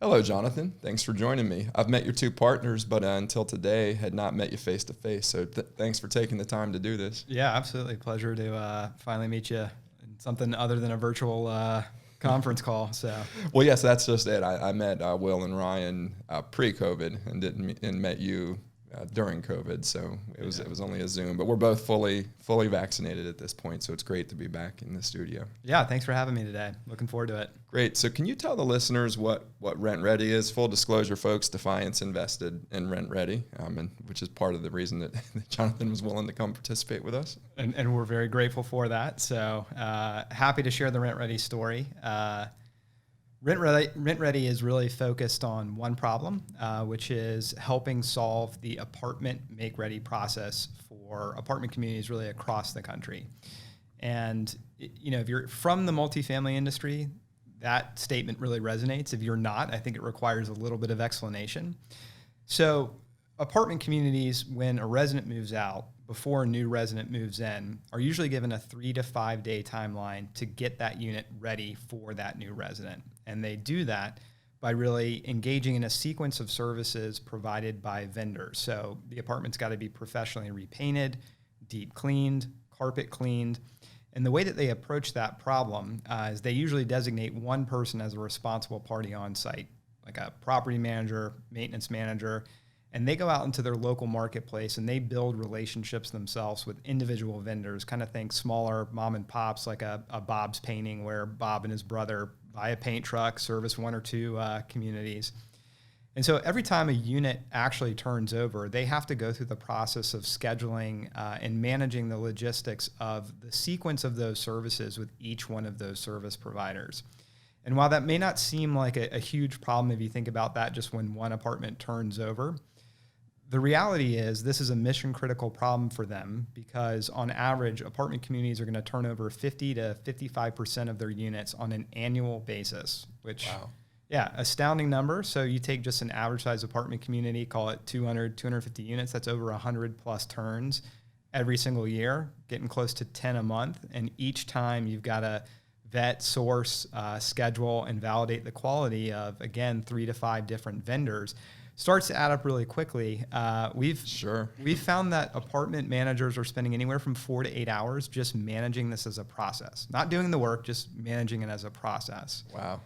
Hello, Jonathan. Thanks for joining me. I've met your two partners, but until today had not met you face to face. So thanks for taking the time to do this. Yeah, absolutely. Pleasure to finally meet you in something other than a virtual conference call. So, well, yes, that's just it. I met Will and Ryan pre-COVID and met you during COVID. So it was only a Zoom, but we're both fully vaccinated at this point. So it's great to be back in the studio. Yeah, thanks for having me today. Looking forward to it. Great. So can you tell the listeners what Rent Ready is? Full disclosure, folks, Defiance invested in Rent Ready, and which is part of the reason that Jonathan was willing to come participate with us. And we're very grateful for that. So happy to share the Rent Ready story. Rent Ready is really focused on one problem, which is helping solve the apartment make-ready process for apartment communities really across the country. And if you're from the multifamily industry, that statement really resonates. If you're not, I think it requires a little bit of explanation. So apartment communities, when a resident moves out, before a new resident moves in, are usually given a 3 to 5 day timeline to get that unit ready for that new resident. And they do that by really engaging in a sequence of services provided by vendors. So the apartment's got to be professionally repainted, deep cleaned, carpet cleaned. And the way that they approach that problem is they usually designate one person as a responsible party on site, like a property manager, maintenance manager, and they go out into their local marketplace and they build relationships themselves with individual vendors, kind of think smaller mom and pops like a Bob's Painting, where Bob and his brother buy a paint truck, service one or two communities. And so every time a unit actually turns over, they have to go through the process of scheduling and managing the logistics of the sequence of those services with each one of those service providers. And while that may not seem like a huge problem if you think about that just when one apartment turns over, the reality is this is a mission critical problem for them because on average, apartment communities are going to turn over 50 to 55% of their units on an annual basis, which, wow. Yeah, astounding number. So you take just an average size apartment community, call it 200, 250 units, that's over 100 plus turns every single year, getting close to 10 a month. And each time you've got to vet, source, schedule, and validate the quality of, again, 3 to 5 different vendors. Starts to add up really quickly. We've found that apartment managers are spending anywhere from 4 to 8 hours just managing this as a process, not doing the work, just managing it as a process. Wow.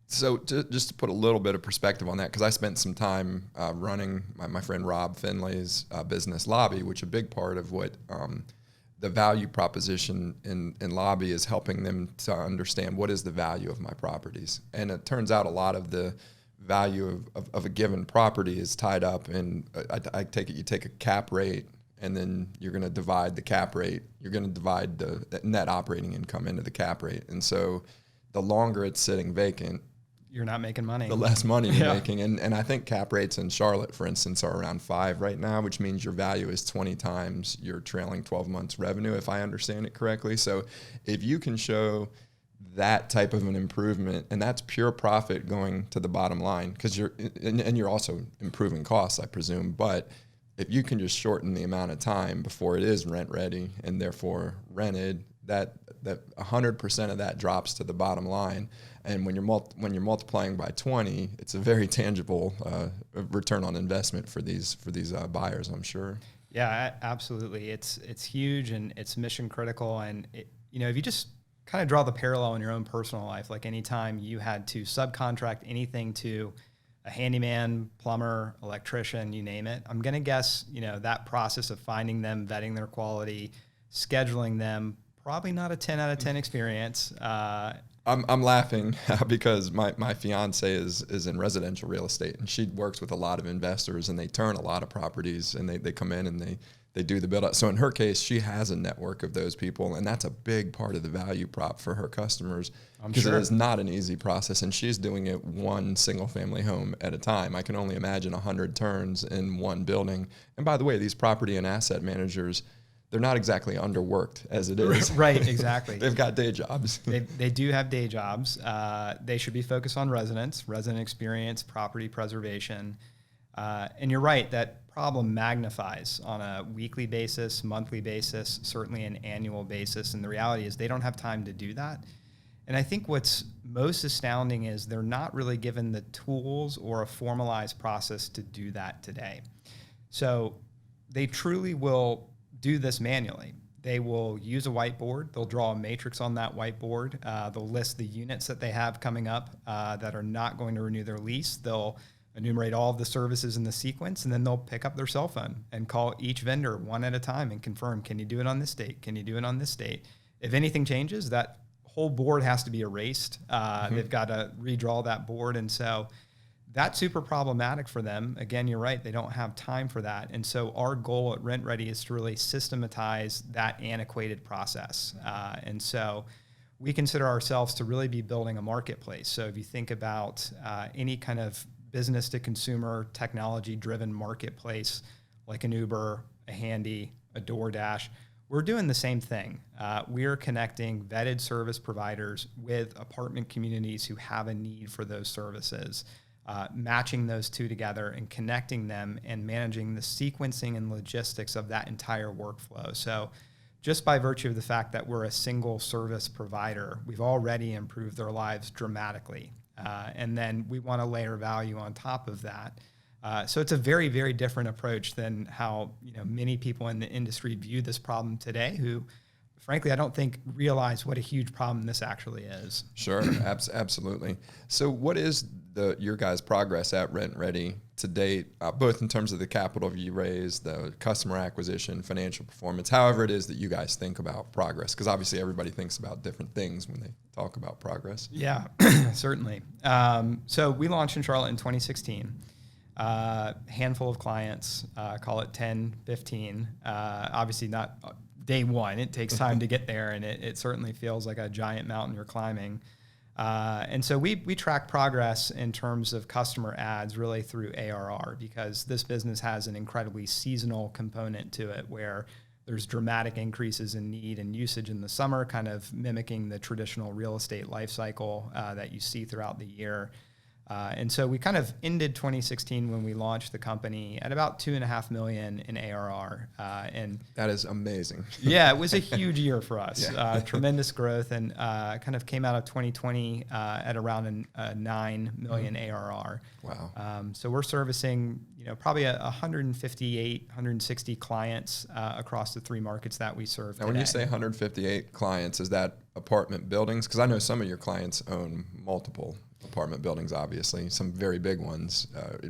So just to put a little bit of perspective on that, because I spent some time running my friend Rob Finlay's business Lobby, which a big part of what the value proposition in Lobby is helping them to understand what is the value of my properties. And it turns out a lot of the value of a given property is tied up in, I take it, you take a cap rate and then you're going to divide the cap rate. You're going to divide the net operating income into the cap rate. And so the longer it's sitting vacant, you're not making money. The less money you're making. And I think cap rates in Charlotte, for instance, are around 5 right now, which means your value is 20 times your trailing 12 months revenue, if I understand it correctly. So if you can show that type of an improvement, and that's pure profit going to the bottom line, because you're also improving costs, I presume, but if you can just shorten the amount of time before it is rent ready and therefore rented, that 100% of that drops to the bottom line. And when you're multiplying by 20, it's a very tangible return on investment for these buyers, I'm sure. Yeah, absolutely. It's huge and it's mission critical. And if you just kind of draw the parallel in your own personal life, like anytime you had to subcontract anything to a handyman, plumber, electrician, you name it, I'm going to guess, that process of finding them, vetting their quality, scheduling them, probably not a 10 out of 10 experience. I'm laughing because my fiance is in residential real estate, and she works with a lot of investors, and they turn a lot of properties, and they come in and they do the build out. So in her case, she has a network of those people, and that's a big part of the value prop for her customers, because it is not an easy process, and she's doing it one single family home at a time. I can only imagine 100 turns in one building. And by the way, these property and asset managers, they're not exactly underworked as it is. Right, exactly. They've got day jobs. They do have day jobs. They should be focused on resident experience, property preservation. And you're right, that problem magnifies on a weekly basis, monthly basis, certainly an annual basis. And the reality is they don't have time to do that. And I think what's most astounding is they're not really given the tools or a formalized process to do that today. So they truly will do this manually. They will use a whiteboard. They'll draw a matrix on that whiteboard. They'll list the units that they have coming up that are not going to renew their lease. They'll enumerate all of the services in the sequence, and then they'll pick up their cell phone and call each vendor one at a time and confirm, can you do it on this date? Can you do it on this date? If anything changes, that whole board has to be erased. They've got to redraw that board. And so that's super problematic for them. Again, you're right. They don't have time for that. And so our goal at Rent Ready is to really systematize that antiquated process. And so we consider ourselves to really be building a marketplace. So if you think about any kind of business to consumer technology driven marketplace, like an Uber, a Handy, a DoorDash, we're doing the same thing. We're connecting vetted service providers with apartment communities who have a need for those services. Matching those two together and connecting them and managing the sequencing and logistics of that entire workflow. So just by virtue of the fact that we're a single service provider, we've already improved their lives dramatically. And then we want to layer value on top of that. So it's a very, very different approach than how many people in the industry view this problem today, who frankly, I don't think realize what a huge problem this actually is. Sure, absolutely. So what is your guys' progress at Rent Ready to date, both in terms of the capital you raised, the customer acquisition, financial performance, however it is that you guys think about progress? Because obviously everybody thinks about different things when they talk about progress. Yeah, certainly. So we launched in Charlotte in 2016. Handful of clients, call it 10, 15. Obviously not day one. It takes time to get there, and it certainly feels like a giant mountain you're climbing. And so we track progress in terms of customer adds really through ARR, because this business has an incredibly seasonal component to it where there's dramatic increases in need and usage in the summer, kind of mimicking the traditional real estate life cycle that you see throughout the year. And so we kind of ended 2016 when we launched the company at about $2.5 million in ARR. And that is amazing. Yeah, it was a huge year for us. Yeah. Tremendous growth, and kind of came out of 2020 at around a $9 million ARR. Wow. So we're servicing probably 158, 160 clients across the three markets that we serve. Now, when you say 158 clients, is that apartment buildings? Because I know some of your clients own multiple apartment buildings, obviously, some very big ones.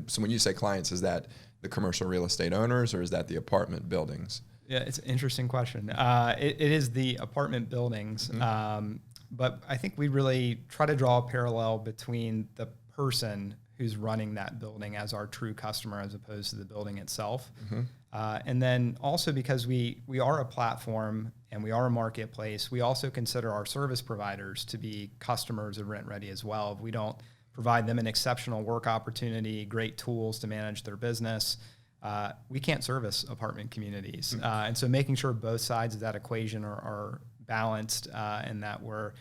So when you say clients, is that the commercial real estate owners, or is that the apartment buildings? Yeah, it's an interesting question. It is the apartment buildings, but I think we really try to draw a parallel between the person who's running that building as our true customer as opposed to the building itself. And then also because we are a platform and we are a marketplace, we also consider our service providers to be customers of Rent Ready as well. If we don't provide them an exceptional work opportunity, great tools to manage their business, we can't service apartment communities. And so making sure both sides of that equation are balanced and that we're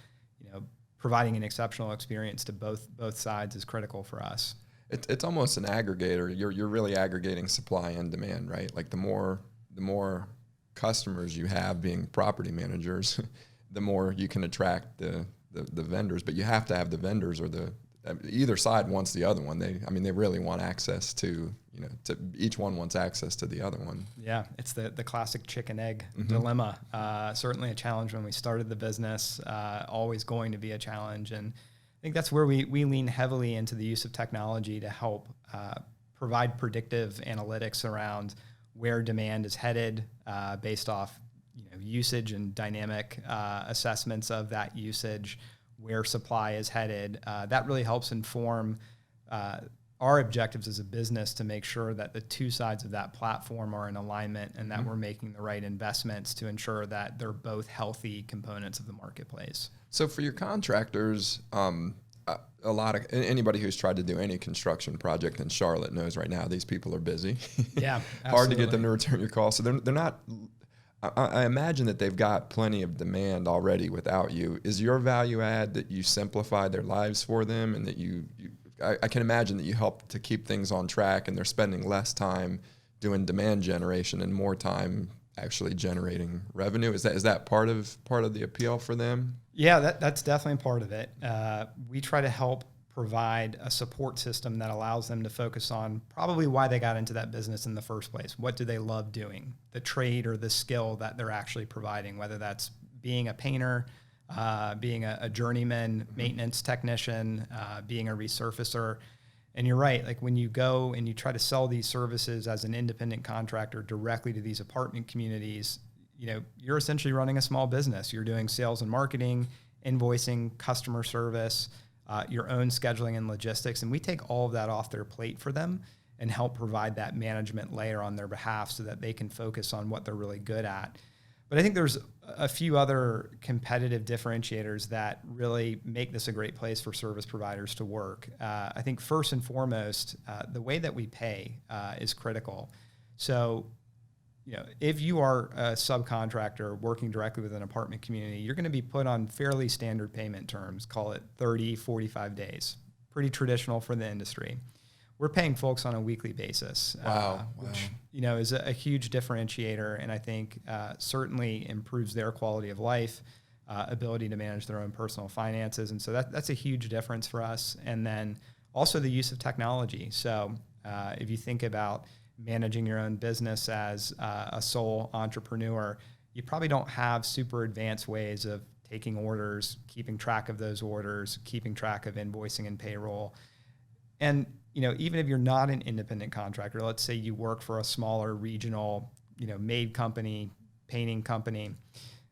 providing an exceptional experience to both sides is critical for us. It's almost an aggregator. You're really aggregating supply and demand, right? Like the more customers you have being property managers, the more you can attract the vendors. But you have to have the vendors, or either side wants the other one. They really want access to each one wants access to the other one. Yeah, it's the classic chicken egg dilemma. Certainly a challenge when we started the business, always going to be a challenge. And I think that's where we lean heavily into the use of technology to help provide predictive analytics around where demand is headed based off usage and dynamic assessments of that usage, where supply is headed. That really helps inform our objectives as a business to make sure that the two sides of that platform are in alignment and that we're making the right investments to ensure that they're both healthy components of the marketplace. So for your contractors, anybody who's tried to do any construction project in Charlotte knows right now these people are busy. Yeah, hard to get them to return your call. So they're not. I imagine that they've got plenty of demand already without you. Is your value add that you simplify their lives for them, and that I can imagine that you help to keep things on track, and they're spending less time doing demand generation and more time actually generating revenue. Is that part of the appeal for them? Yeah, that's definitely part of it. We try to help provide a support system that allows them to focus on probably why they got into that business in the first place. What do they love doing? The trade or the skill that they're actually providing, whether that's being a painter, being a journeyman maintenance technician, being a resurfacer. And you're right, like when you go and you try to sell these services as an independent contractor directly to these apartment communities, you're essentially running a small business. You're doing sales and marketing, invoicing, customer service, your own scheduling and logistics. And we take all of that off their plate for them and help provide that management layer on their behalf so that they can focus on what they're really good at. But I think there's a few other competitive differentiators that really make this a great place for service providers to work. I think first and foremost, the way that we pay is critical. So, if you are a subcontractor working directly with an apartment community, you're going to be put on fairly standard payment terms, call it 30, 45 days. Pretty traditional for the industry. We're paying folks on a weekly basis, which is a huge differentiator, and I think certainly improves their quality of life, ability to manage their own personal finances, and so that's a huge difference for us. And then also the use of technology. So if you think about managing your own business as a sole entrepreneur, you probably don't have super advanced ways of taking orders, keeping track of those orders, keeping track of invoicing and payroll. And even if you're not an independent contractor, let's say you work for a smaller regional, maid company, painting company,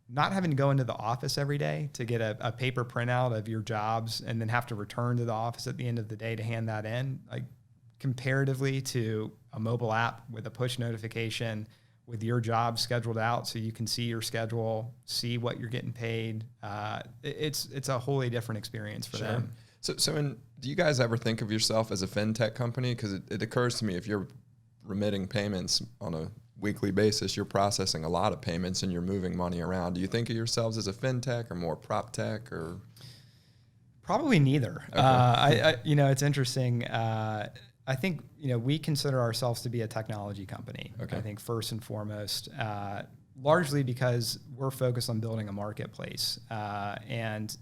not having to go into the office every day to get a paper printout of your jobs and then have to return to the office at the end of the day to hand that in, like comparatively to a mobile app with a push notification with your job scheduled out so you can see your schedule, see what you're getting paid. It's a wholly different experience for them. So do you guys ever think of yourself as a fintech company? Because it occurs to me, if you're remitting payments on a weekly basis, you're processing a lot of payments and you're moving money around. Do you think of yourselves as a fintech or more prop tech or? Probably neither. Okay. It's interesting. I think, we consider ourselves to be a technology company. Okay. I think first and foremost, largely because we're focused on building a marketplace. And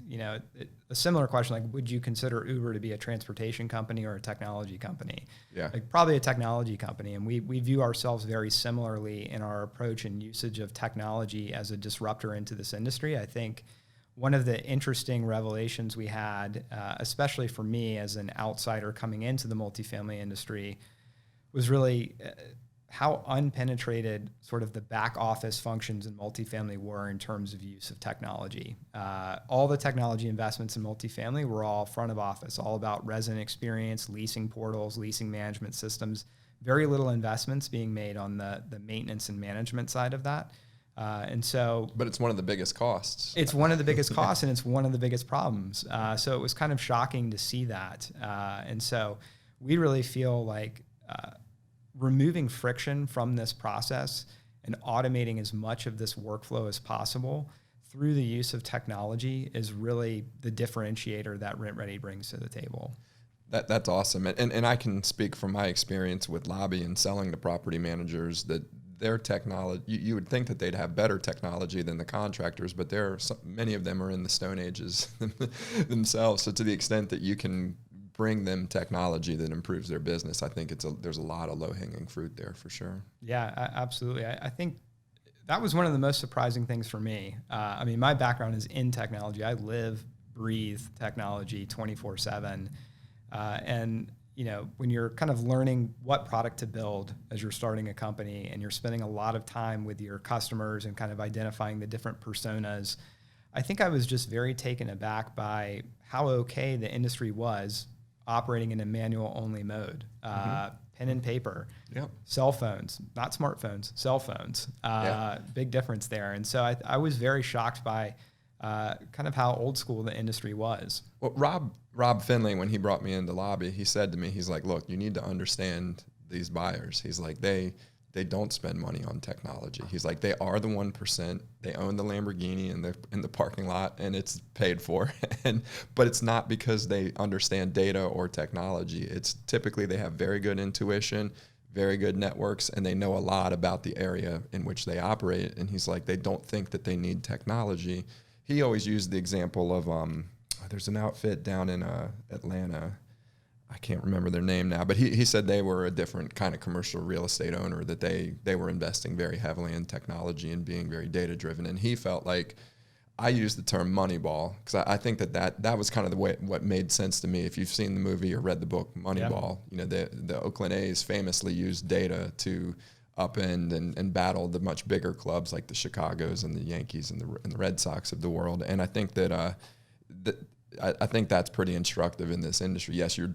a similar question, like, would you consider Uber to be a transportation company or a technology company? Yeah. Like, probably a technology company. And we view ourselves very similarly in our approach and usage of technology as a disruptor into this industry. I think one of the interesting revelations we had, especially for me as an outsider coming into the multifamily industry, was really how unpenetrated sort of the back office functions in multifamily were in terms of use of technology. All the technology investments in multifamily were all front of office, all about resident experience, leasing portals, leasing management systems, very little investments being made on the maintenance and management side of that. But it's one of the biggest costs. It's one of the biggest costs, and it's one of the biggest problems. So it was kind of shocking to see that. And so we really feel like removing friction from this process and automating as much of this workflow as possible through the use of technology is really the differentiator that RentReady brings to the table. That's awesome. And I can speak from my experience with Lobby and selling to property managers that their technology, you would think that they'd have better technology than the contractors, but many of them are in the Stone Ages themselves. So to the extent that you can bring them technology that improves their business, I think there's a lot of low-hanging fruit there for sure. Yeah, absolutely. I think that was one of the most surprising things for me. My background is in technology. I live, breathe technology 24/7. And when you're kind of learning what product to build as you're starting a company and you're spending a lot of time with your customers and kind of identifying the different personas, I think I was just very taken aback by how okay the industry was operating in a manual-only mode. Pen and paper, yep. Cell phones, not smartphones, cell phones. Big difference there. And so I was very shocked by kind of how old school the industry was. Well, Rob Finley, when he brought me into Lobby, he said to me, he's like, look, you need to understand these buyers. He's like, they don't spend money on technology. He's like, they are the 1%. They own the Lamborghini in the parking lot, and it's paid for. But it's not because they understand data or technology. It's typically they have very good intuition, very good networks, and they know a lot about the area in which they operate. And he's like, they don't think that they need technology. He always used the example of there's an outfit down in Atlanta. I can't remember their name now, but he said they were a different kind of commercial real estate owner, that they were investing very heavily in technology and being very data driven. And he felt like, I use the term Moneyball because I think that was kind of the way what made sense to me. If you've seen the movie or read the book Moneyball, you know, the Oakland A's famously used data to upend and battle the much bigger clubs like the Chicagos and the Yankees and the Red Sox of the world. And I think that I think that's pretty instructive in this industry. Yes, your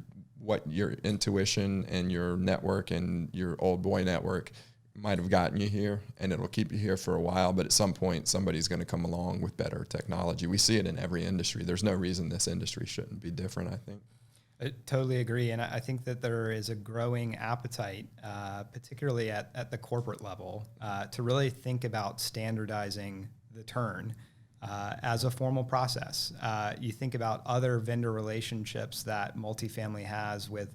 intuition and your network and your old boy network might have gotten you here, and it'll keep you here for a while, but at some point somebody's going to come along with better technology. We see it in every industry. There's no reason this industry shouldn't be different, I think. I totally agree, and I think that there is a growing appetite, particularly at the corporate level, to really think about standardizing the turn as a formal process. You think about other vendor relationships that multifamily has with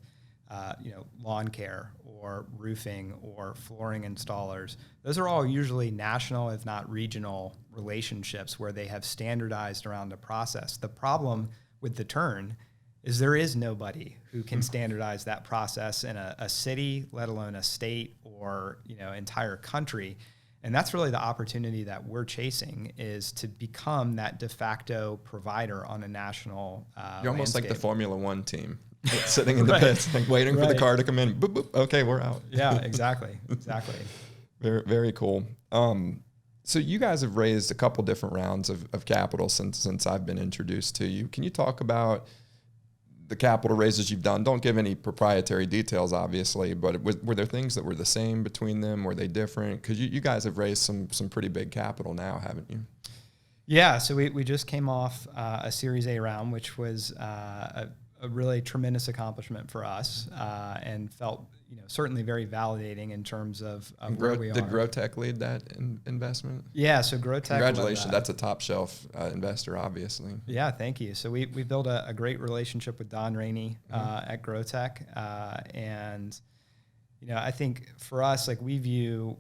lawn care or roofing or flooring installers. Those are all usually national, if not regional, relationships where they have standardized around a process. The problem with the turn is there is nobody who can standardize that process in a city, let alone a state or entire country. And that's really the opportunity that we're chasing, is to become that de facto provider on a national You're almost landscape. like the Formula One team. Sitting in the pits, like waiting for the car to come in. Boop, boop, okay, we're out. Yeah, exactly. Very, very cool. So you guys have raised a couple different rounds of capital since I've been introduced to you. Can you talk about the capital raises you've done? Don't give any proprietary details, obviously, but were there things that were the same between them? Were they different? Because you guys have raised some pretty big capital now, haven't you? Yeah, so we just came off a Series A round, which was a really tremendous accomplishment for us, and felt certainly very validating in terms of where we are. Did GrowTech lead that investment? Yeah, so GrowTech. Congratulations, that's a top shelf investor, obviously. Yeah, thank you. So we built a great relationship with Don Rainey at GrowTech, and I think for us, like, we view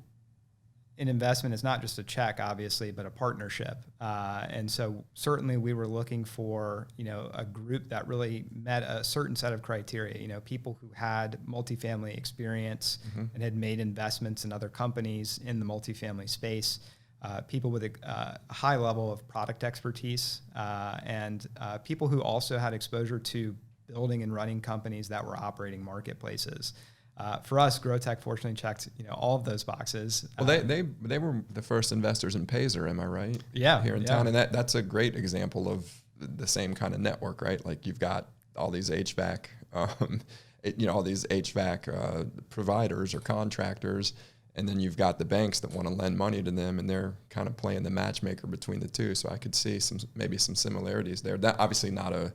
an investment is not just a check, obviously, but a partnership. And so certainly we were looking for, a group that really met a certain set of criteria, people who had multifamily experience and had made investments in other companies in the multifamily space, people with a high level of product expertise, and people who also had exposure to building and running companies that were operating marketplaces. For us, GrowTech fortunately checked, all of those boxes. Well, they were the first investors in Pazer, am I right? Yeah, here in town, and that's a great example of the same kind of network, right? Like, you've got all these HVAC, all these HVAC providers or contractors, and then you've got the banks that want to lend money to them, and they're kind of playing the matchmaker between the two. So I could see maybe some similarities there. That obviously not a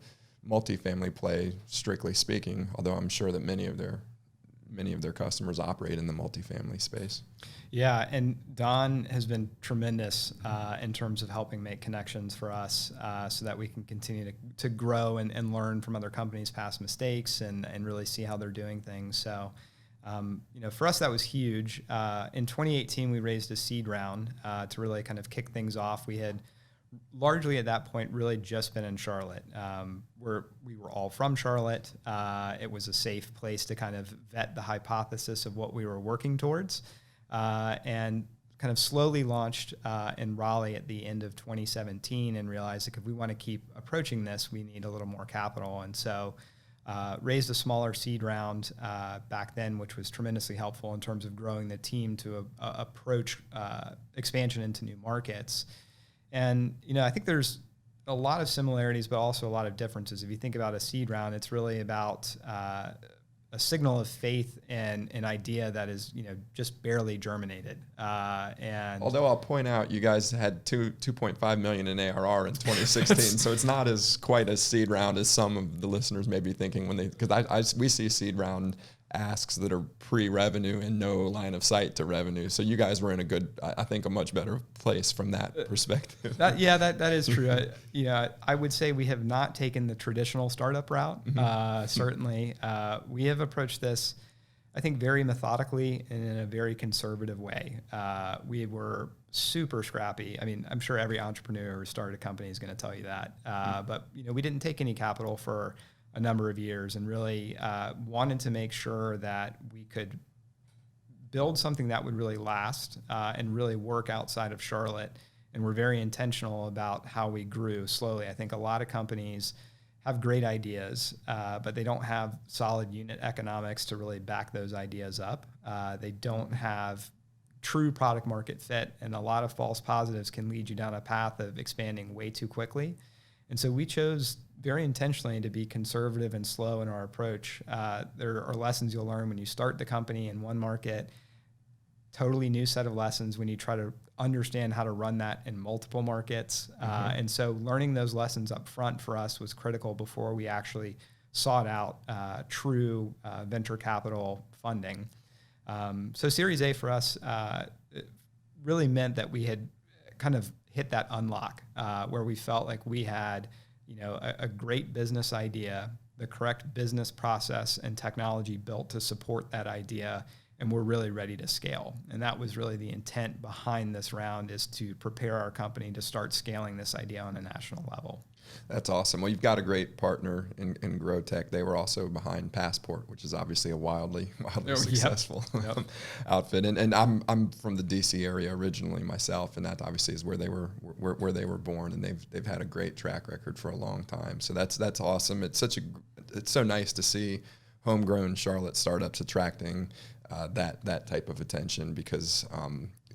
multifamily play, strictly speaking, although I'm sure that many of their customers operate in the multifamily space. Yeah, and Don has been tremendous in terms of helping make connections for us so that we can continue to grow and learn from other companies' past mistakes and really see how they're doing things. So, for us, that was huge. In 2018, we raised a seed round to really kind of kick things off. We had largely at that point really just been in Charlotte. We were all from Charlotte. It was a safe place to kind of vet the hypothesis of what we were working towards, and kind of slowly launched in Raleigh at the end of 2017, and realized that if we want to keep approaching this, we need a little more capital. And so raised a smaller seed round back then, which was tremendously helpful in terms of growing the team to approach expansion into new markets. And, I think there's a lot of similarities, but also a lot of differences. If you think about a seed round, it's really about a signal of faith and an idea that is, just barely germinated. And although I'll point out, you guys had $2.5 million in ARR in 2016, so it's not as quite a seed round as some of the listeners may be thinking because we see seed round asks that are pre-revenue and no line of sight to revenue. So you guys were in I think a much better place from that perspective. That is true. I would say we have not taken the traditional startup route. Certainly, we have approached this I think very methodically and in a very conservative way. We were super scrappy. I mean, I'm sure every entrepreneur who started a company is going to tell you that. But we didn't take any capital for a number of years, and really wanted to make sure that we could build something that would really last and really work outside of Charlotte. And we're very intentional about how we grew slowly. I think a lot of companies have great ideas, but they don't have solid unit economics to really back those ideas up. They don't have true product market fit, and a lot of false positives can lead you down a path of expanding way too quickly. And so we chose very intentionally to be conservative and slow in our approach. There are lessons you'll learn when you start the company in one market, totally new set of lessons when you try to understand how to run that in multiple markets. And so learning those lessons up front for us was critical before we actually sought out true venture capital funding. So Series A for us it really meant that we had kind of hit that unlock where we felt like we had a great business idea, the correct business process and technology built to support that idea, and we're really ready to scale. And that was really the intent behind this round, is to prepare our company to start scaling this idea on a national level. That's awesome. Well, you've got a great partner in GrowTech. They were also behind Passport, which is obviously a wildly successful outfit. And I'm from the DC area originally myself, and that obviously is where they were born, and they've had a great track record for a long time. So that's awesome. It's so nice to see homegrown Charlotte startups attracting that type of attention, because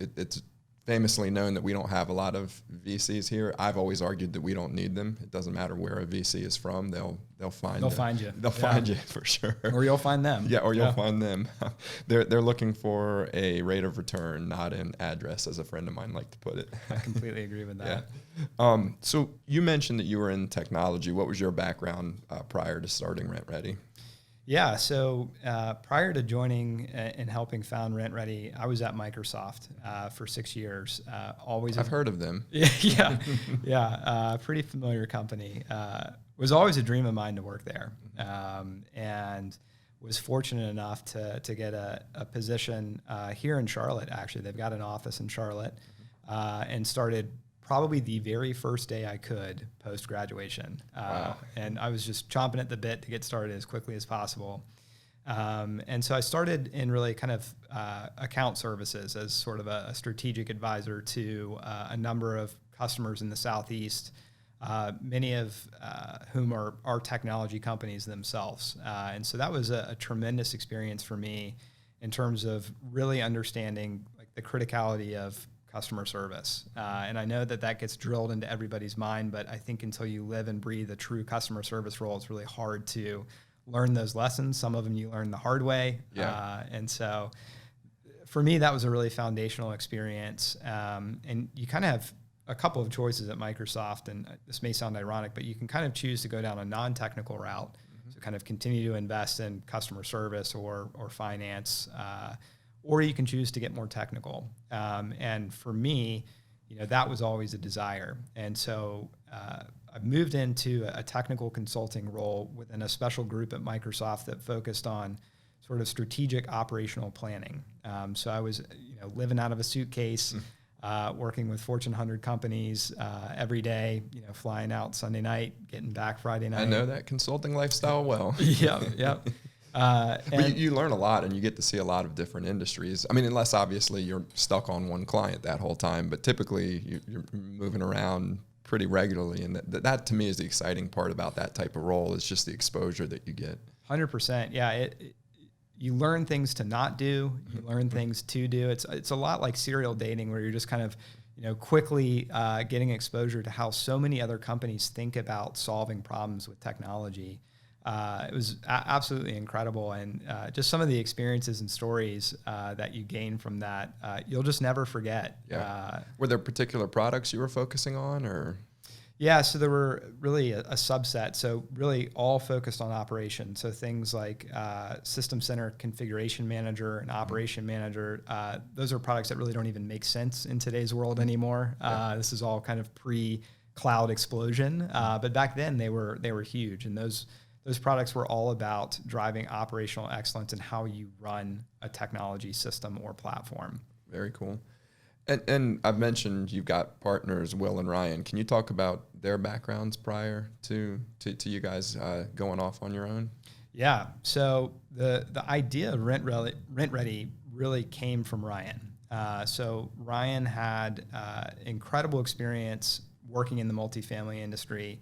it's famously known that we don't have a lot of VCs here. I've always argued that we don't need them. It doesn't matter where a VC is from; they'll find you. They'll find you for sure, or you'll find them. Yeah, or you'll find them. They're looking for a rate of return, not an address, as a friend of mine liked to put it. I completely agree with that. Yeah. So you mentioned that you were in technology. What was your background prior to starting Rent Ready? Yeah, so prior to joining and helping found Rent Ready, I was at Microsoft for 6 years. I've heard of them. Yeah, pretty familiar company. Was always a dream of mine to work there, and was fortunate enough to get a position here in Charlotte. Actually, they've got an office in Charlotte, and started probably the very first day I could post-graduation. Wow. And I was just chomping at the bit to get started as quickly as possible. And so I started in really kind of account services as sort of a strategic advisor to a number of customers in the Southeast, many of whom are technology companies themselves. And so that was a tremendous experience for me in terms of really understanding like the criticality of customer service. And I know that gets drilled into everybody's mind, but I think until you live and breathe a true customer service role, it's really hard to learn those lessons. Some of them you learn the hard way. Yeah. And so for me, that was a really foundational experience. And you kind of have a couple of choices at Microsoft, and this may sound ironic, but you can kind of choose to go down a non-technical route. So kind of continue to invest in customer service or finance, or you can choose to get more technical. And for me, that was always a desire. And so I moved into a technical consulting role within a special group at Microsoft that focused on sort of strategic operational planning. So I was living out of a suitcase, working with Fortune 100 companies every day, flying out Sunday night, getting back Friday night. I know that consulting lifestyle well. Yep. But you learn a lot, and you get to see a lot of different industries. I mean, unless obviously you're stuck on one client that whole time, but typically you're moving around pretty regularly. And that to me is the exciting part about that type of role, is just the exposure that you get. 100%. Yeah. You learn things to not do, you learn things to do. It's a lot like serial dating, where you're just kind of, quickly getting exposure to how so many other companies think about solving problems with technology. It was absolutely incredible, and just some of the experiences and stories that you gain from that, you'll just never forget. Yeah. Were there particular products you were focusing on, or? Yeah, so there were really a subset. So really all focused on operations. So things like System Center Configuration Manager and Operation Manager. Those are products that really don't even make sense in today's world anymore. This is all kind of pre-cloud explosion. But back then they were huge, and those those products were all about driving operational excellence in how you run a technology system or platform. Very cool. And I've mentioned you've got partners, Will and Ryan. Can you talk about their backgrounds prior to you guys going off on your own? Yeah. So the idea of Rent Ready really came from Ryan. So Ryan had incredible experience working in the multifamily industry.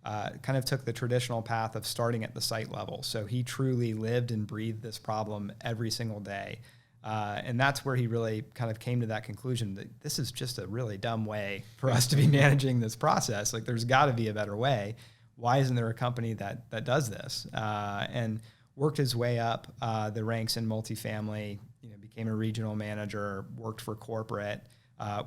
Kind of took the traditional path of starting at the site level. So he truly lived and breathed this problem every single day. And that's where he really kind of came to that conclusion that this is just a really dumb way for us to be managing this process. Like, there's got to be a better way. Why isn't there a company that does this? And worked his way up the ranks in multifamily, became a regional manager, worked for corporate,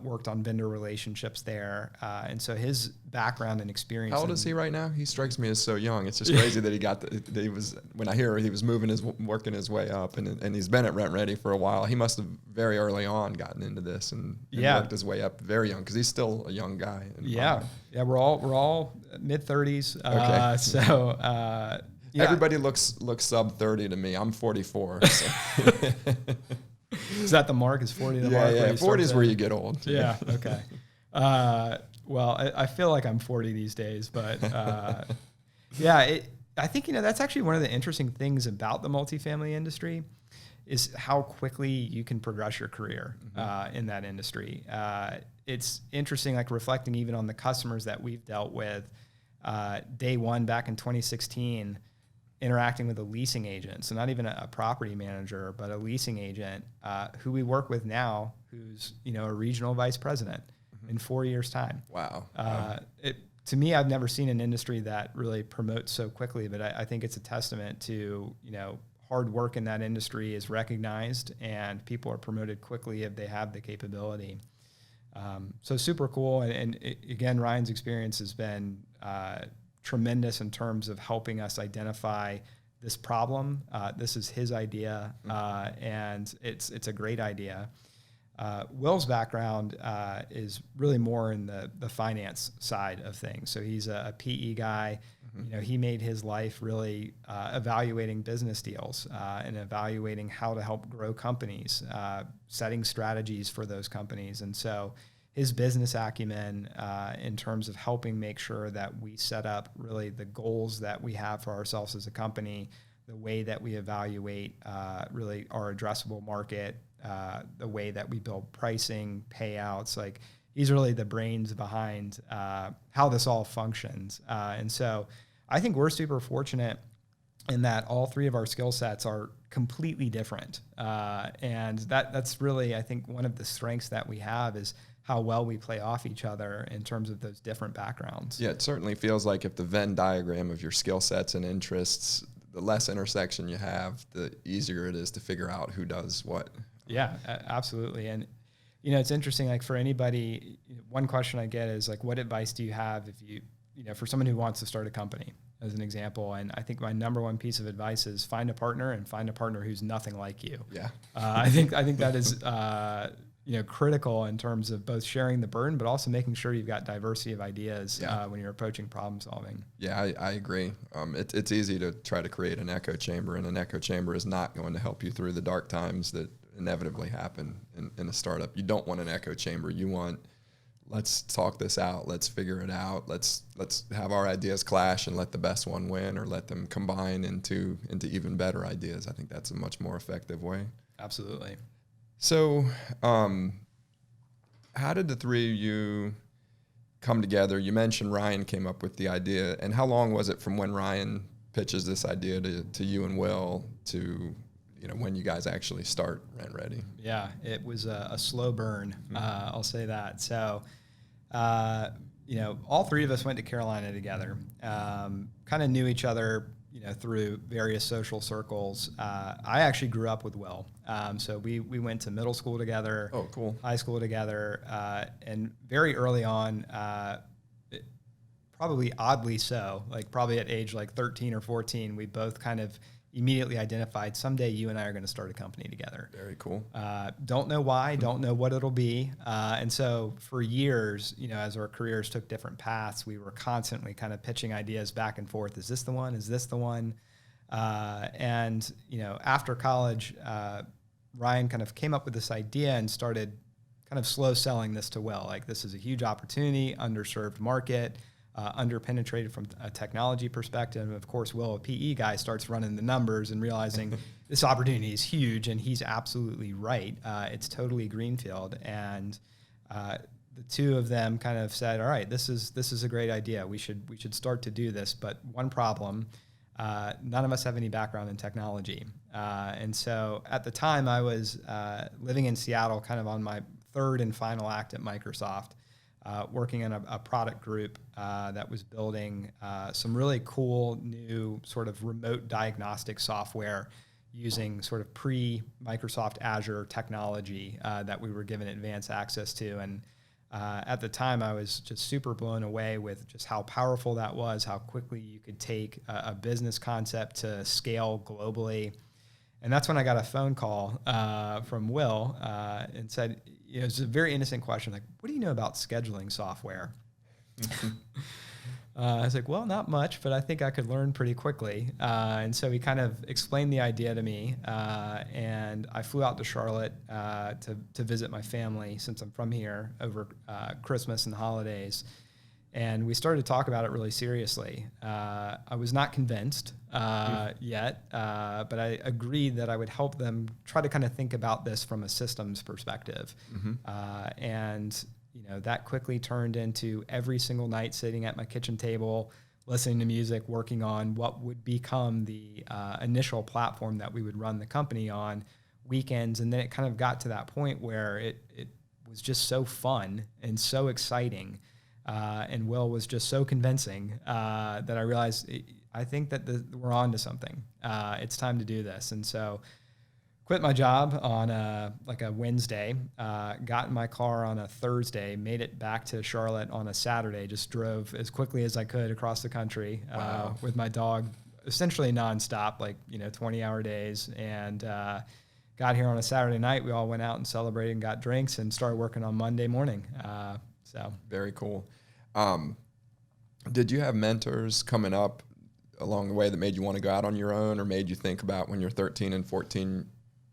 worked on vendor relationships there. And so his background and experience. How old is he right now? He strikes me as so young. It's just crazy that when I hear he was working his way up, and he's been at Rent Ready for a while. He must have very early on gotten into this and worked his way up very young, because he's still a young guy. Yeah. We're all mid-30s. Okay. So everybody looks sub 30 to me. I'm 44. So. Is that the mark? Is 40 the mark? Yeah, 40 is where you get old. Yeah, okay. Well, I feel like I'm 40 these days, but I think, that's actually one of the interesting things about the multifamily industry is how quickly you can progress your career in that industry. It's interesting, like reflecting even on the customers that we've dealt with day one back in 2016, interacting with a leasing agent. So not even a property manager, but a leasing agent who we work with now, who's, a regional vice president in 4 years' time. Wow. To me, I've never seen an industry that really promotes so quickly, but I think it's a testament to, hard work in that industry is recognized and people are promoted quickly if they have the capability. So super cool. And again, Ryan's experience has been tremendous in terms of helping us identify this problem. This is his idea, and it's a great idea. Will's background is really more in the finance side of things. So he's a PE guy. He made his life really evaluating business deals and evaluating how to help grow companies, setting strategies for those companies. And so his business acumen in terms of helping make sure that we set up really the goals that we have for ourselves as a company, the way that we evaluate really our addressable market, the way that we build pricing, payouts, like he's really the brains behind how this all functions. And so I think we're super fortunate in that all three of our skill sets are completely different. And that's really, I think, one of the strengths that we have is how well we play off each other in terms of those different backgrounds. Yeah, it certainly feels like if the Venn diagram of your skill sets and interests, the less intersection you have, the easier it is to figure out who does what. Yeah, absolutely. And, it's interesting, like for anybody, one question I get is like, what advice do you have if you, for someone who wants to start a company, as an example? And I think my number one piece of advice is find a partner who's nothing like you. Yeah. I think that is, critical in terms of both sharing the burden, but also making sure you've got diversity of ideas when you're approaching problem solving. Yeah, I agree. It's easy to try to create an echo chamber, and an echo chamber is not going to help you through the dark times that inevitably happen in a startup. You don't want an echo chamber. You want, let's talk this out. Let's figure it out. Let's have our ideas clash and let the best one win, or let them combine into even better ideas. I think that's a much more effective way. Absolutely. So, how did the three of you come together? You mentioned Ryan came up with the idea, and how long was it from when Ryan pitches this idea to you and Will to when you guys actually start Rent Ready? Yeah, it was a slow burn. I'll say that. So, all three of us went to Carolina together. Kind of knew each other, through various social circles. I actually grew up with Will. So we went to middle school together. Oh, cool. High school together. And very early on, probably oddly so, like probably at age like 13 or 14, we both kind of immediately identified someday you and I are going to start a company together. Very cool. Don't know why, don't know what it'll be. And so for years, as our careers took different paths, we were constantly kind of pitching ideas back and forth. Is this the one? Is this the one? And after college, Ryan kind of came up with this idea and started kind of slow selling this to Will. Like, this is a huge opportunity, underserved market, underpenetrated from a technology perspective. And of course, Will, a PE guy, starts running the numbers and realizing this opportunity is huge, and he's absolutely right. It's totally greenfield. And the two of them kind of said, all right, this is a great idea. We should start to do this. But one problem, none of us have any background in technology. And so at the time, I was living in Seattle, kind of on my third and final act at Microsoft, working in a product group that was building some really cool new sort of remote diagnostic software using sort of pre-Microsoft Azure technology that we were given advanced access to. And at the time, I was just super blown away with just how powerful that was, how quickly you could take a business concept to scale globally. And that's when I got a phone call from Will and said, it was a very innocent question, like, what do you know about scheduling software? I was like, well, not much, but I think I could learn pretty quickly. And so he kind of explained the idea to me, and I flew out to Charlotte to visit my family, since I'm from here, over Christmas and the holidays. And we started to talk about it really seriously. I was not convinced yet, but I agreed that I would help them try to kind of think about this from a systems perspective. And that quickly turned into every single night sitting at my kitchen table, listening to music, working on what would become the initial platform that we would run the company on weekends. And then it kind of got to that point where it was just so fun and so exciting. And Will was just so convincing that I realized I think that we're on to something. It's time to do this. And so quit my job on a Wednesday, got in my car on a Thursday, made it back to Charlotte on a Saturday, just drove as quickly as I could across the country with my dog, essentially nonstop, 20-hour days. And got here on a Saturday night. We all went out and celebrated and got drinks and started working on Monday morning. So very cool. Did you have mentors coming up along the way that made you want to go out on your own, or made you think about when you're 13 and 14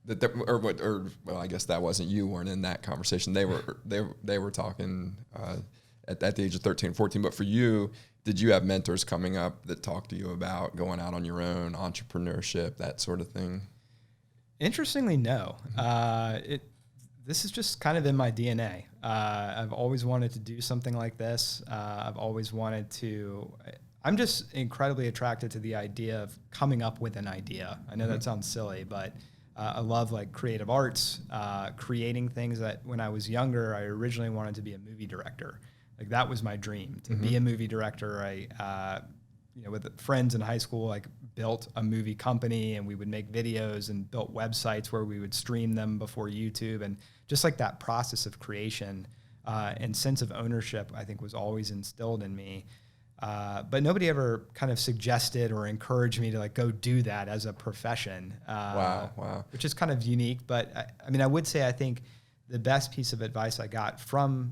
well, I guess that wasn't, you weren't in that conversation. They were talking at the age of 13, 14. But for you, did you have mentors coming up that talked to you about going out on your own, entrepreneurship, that sort of thing? Interestingly, no. This is just kind of in my DNA. I've always wanted to do something like this. I've always wanted to. I'm just incredibly attracted to the idea of coming up with an idea. I know that sounds silly, but I love creative arts, creating things. That when I was younger, I originally wanted to be a movie director. That was my dream, to be a movie director. I with friends in high school, built a movie company, and we would make videos and built websites where we would stream them before YouTube. And just that process of creation and sense of ownership, I think, was always instilled in me. But nobody ever kind of suggested or encouraged me to go do that as a profession. Wow. Which is kind of unique. But I would say I think the best piece of advice I got from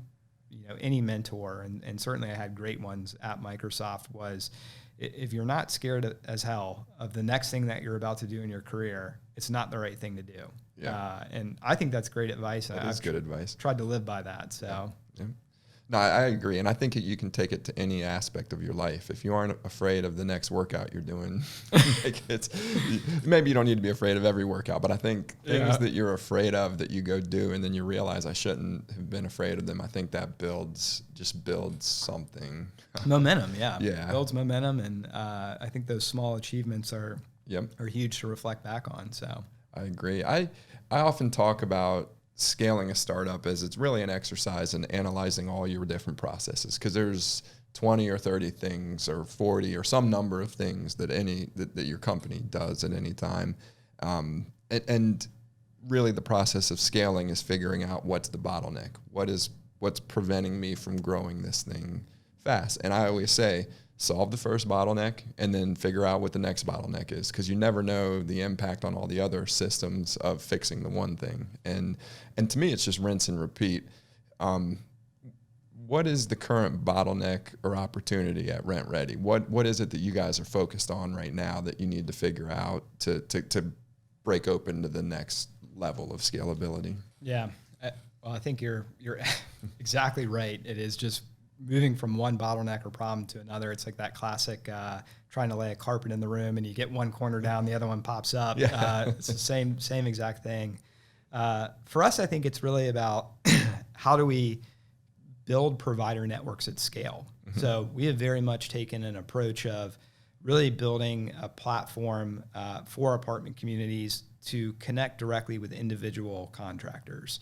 any mentor, and certainly I had great ones at Microsoft, was if you're not scared as hell of the next thing that you're about to do in your career, it's not the right thing to do. Yeah. And I think that's great advice. That is good advice. Tried to live by that. So. Yeah. No, I agree. And I think you can take it to any aspect of your life. If you aren't afraid of the next workout you're doing, maybe you don't need to be afraid of every workout, but I think things that you're afraid of that you go do and then you realize I shouldn't have been afraid of them, I think that builds something. Momentum, yeah. Yeah. Builds momentum. And I think those small achievements are huge to reflect back on. So I agree. I often talk about scaling a startup as it's really an exercise in analyzing all your different processes, because there's 20 or 30 things or 40 or some number of things that that your company does at any time. And really the process of scaling is figuring out what's the bottleneck, what's preventing me from growing this thing fast. And I always say, solve the first bottleneck, and then figure out what the next bottleneck is, because you never know the impact on all the other systems of fixing the one thing. And to me, it's just rinse and repeat. What is the current bottleneck or opportunity at Rent Ready? What is it that you guys are focused on right now that you need to figure out to break open to the next level of scalability? Yeah, well, I think you're exactly right. It is just moving from one bottleneck or problem to another. It's like that classic trying to lay a carpet in the room, and you get one corner down, the other one pops up. Yeah. It's the same exact thing. For us, I think it's really about how do we build provider networks at scale. Mm-hmm. So we have very much taken an approach of really building a platform for apartment communities to connect directly with individual contractors.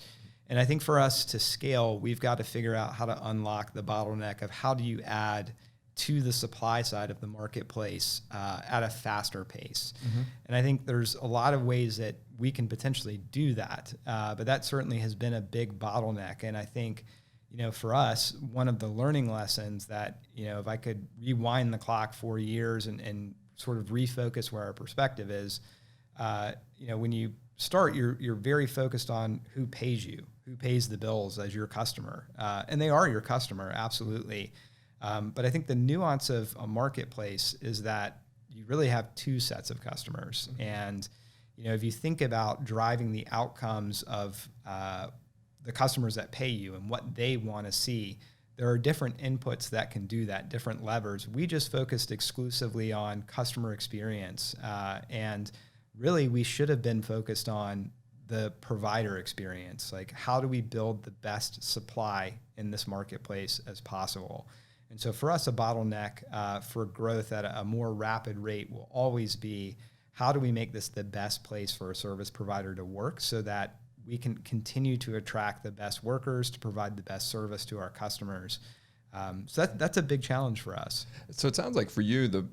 And I think for us to scale, we've got to figure out how to unlock the bottleneck of how do you add to the supply side of the marketplace at a faster pace. Mm-hmm. And I think there's a lot of ways that we can potentially do that, but that certainly has been a big bottleneck. And I think, for us, one of the learning lessons that, if I could rewind the clock 4 years and sort of refocus where our perspective is, when you start, you're very focused on who pays you, who pays the bills as your customer. And they are your customer, absolutely. But I think the nuance of a marketplace is that you really have two sets of customers. Mm-hmm. And, if you think about driving the outcomes of the customers that pay you and what they want to see, there are different inputs that can do that, different levers. We just focused exclusively on customer experience. And really, we should have been focused on the provider experience. Like, how do we build the best supply in this marketplace as possible? And so for us, a bottleneck for growth at a more rapid rate will always be, how do we make this the best place for a service provider to work so that we can continue to attract the best workers to provide the best service to our customers? So that's a big challenge for us. So it sounds like for you,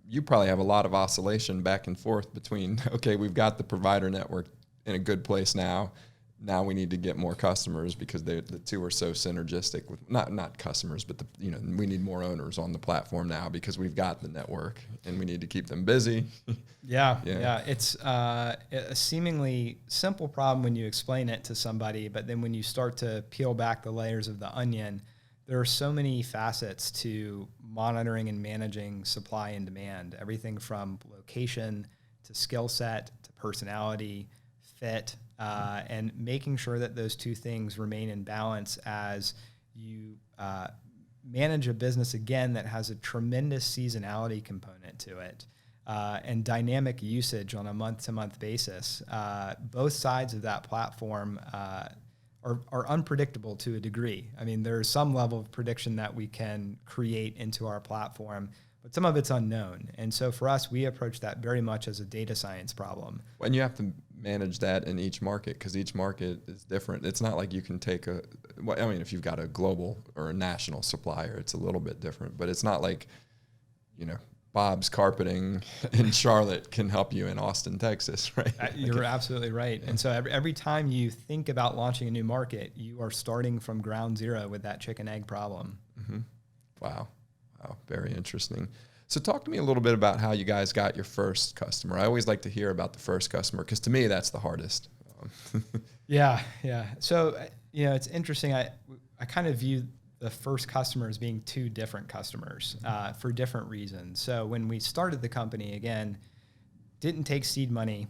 you probably have a lot of oscillation back and forth between, okay, we've got the provider network in a good place now. Now we need to get more customers because the two are so synergistic with not customers, but we need more owners on the platform now because we've got the network and we need to keep them busy. Yeah. It's a seemingly simple problem when you explain it to somebody, but then when you start to peel back the layers of the onion, there are so many facets to monitoring and managing supply and demand. Everything from location to skill set to personality, fit. And making sure that those two things remain in balance as you manage a business, again, that has a tremendous seasonality component to it and dynamic usage on a month-to-month basis. Both sides of that platform are unpredictable to a degree. I mean, there's some level of prediction that we can create into our platform, but some of it's unknown. And so for us, we approach that very much as a data science problem. And you have to manage that in each market because each market is different. It's not like you can take if you've got a global or a national supplier, it's a little bit different, but it's not like, Bob's Carpeting in Charlotte can help you in Austin, Texas, right? You're absolutely right. Yeah. And so every time you think about launching a new market, you are starting from ground zero with that chicken egg problem. Mm-hmm. Wow. Very interesting. So talk to me a little bit about how you guys got your first customer. I always like to hear about the first customer because to me, that's the hardest. Yeah. So, it's interesting. I kind of view the first customer as being two different customers for different reasons. So when we started the company, again, didn't take seed money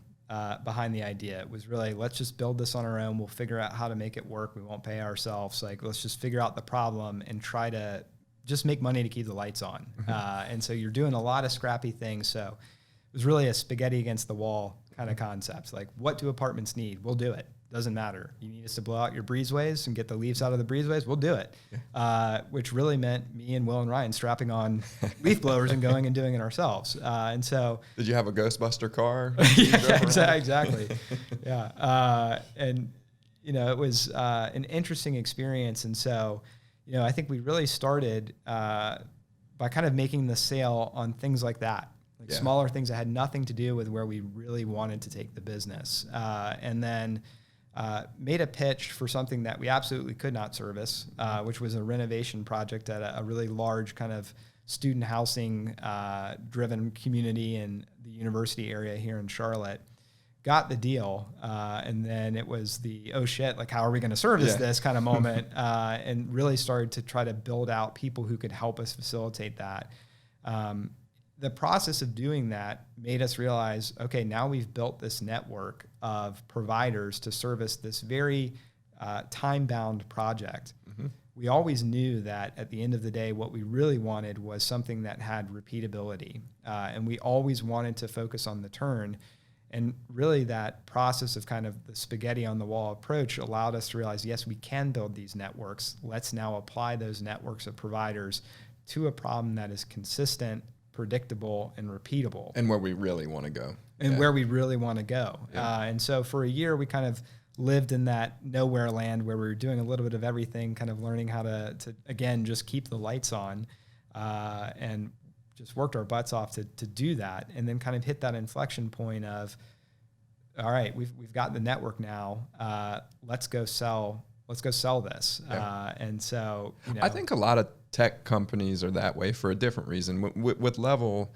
behind the idea. It was really, let's just build this on our own. We'll figure out how to make it work. We won't pay ourselves. Like, let's just figure out the problem and try to just make money to keep the lights on. And so you're doing a lot of scrappy things. So it was really a spaghetti against the wall kind of concept. Like, what do apartments need? We'll do it. Doesn't matter. You need us to blow out your breezeways and get the leaves out of the breezeways? We'll do it. Yeah. Which really meant me and Will and Ryan strapping on leaf blowers and going and doing it ourselves. And so... Did you have a Ghostbuster car? Yeah, exactly. Yeah. And, it was an interesting experience. And so... I think we really started by kind of making the sale on things like that, smaller things that had nothing to do with where we really wanted to take the business. And then made a pitch for something that we absolutely could not service, which was a renovation project at a really large kind of student housing driven community in the university area here in Charlotte. Got the deal, and then it was the, oh shit, like how are we going to service this kind of moment, and really started to try to build out people who could help us facilitate that. The process of doing that made us realize, okay, now we've built this network of providers to service this very time-bound project. Mm-hmm. We always knew that at the end of the day, what we really wanted was something that had repeatability, and we always wanted to focus on the turn. And really that process of kind of the spaghetti on the wall approach allowed us to realize, yes, we can build these networks. Let's now apply those networks of providers to a problem that is consistent, predictable, and repeatable. And where we really want to go. And where we really want to go. Yeah. And so for a year, we kind of lived in that nowhere land where we were doing a little bit of everything, kind of learning how to again, just keep the lights on, and just worked our butts off to do that, and then kind of hit that inflection point of, all right, we've got the network now. Let's go sell this. Yeah. And so, I think a lot of tech companies are that way for a different reason. With Level,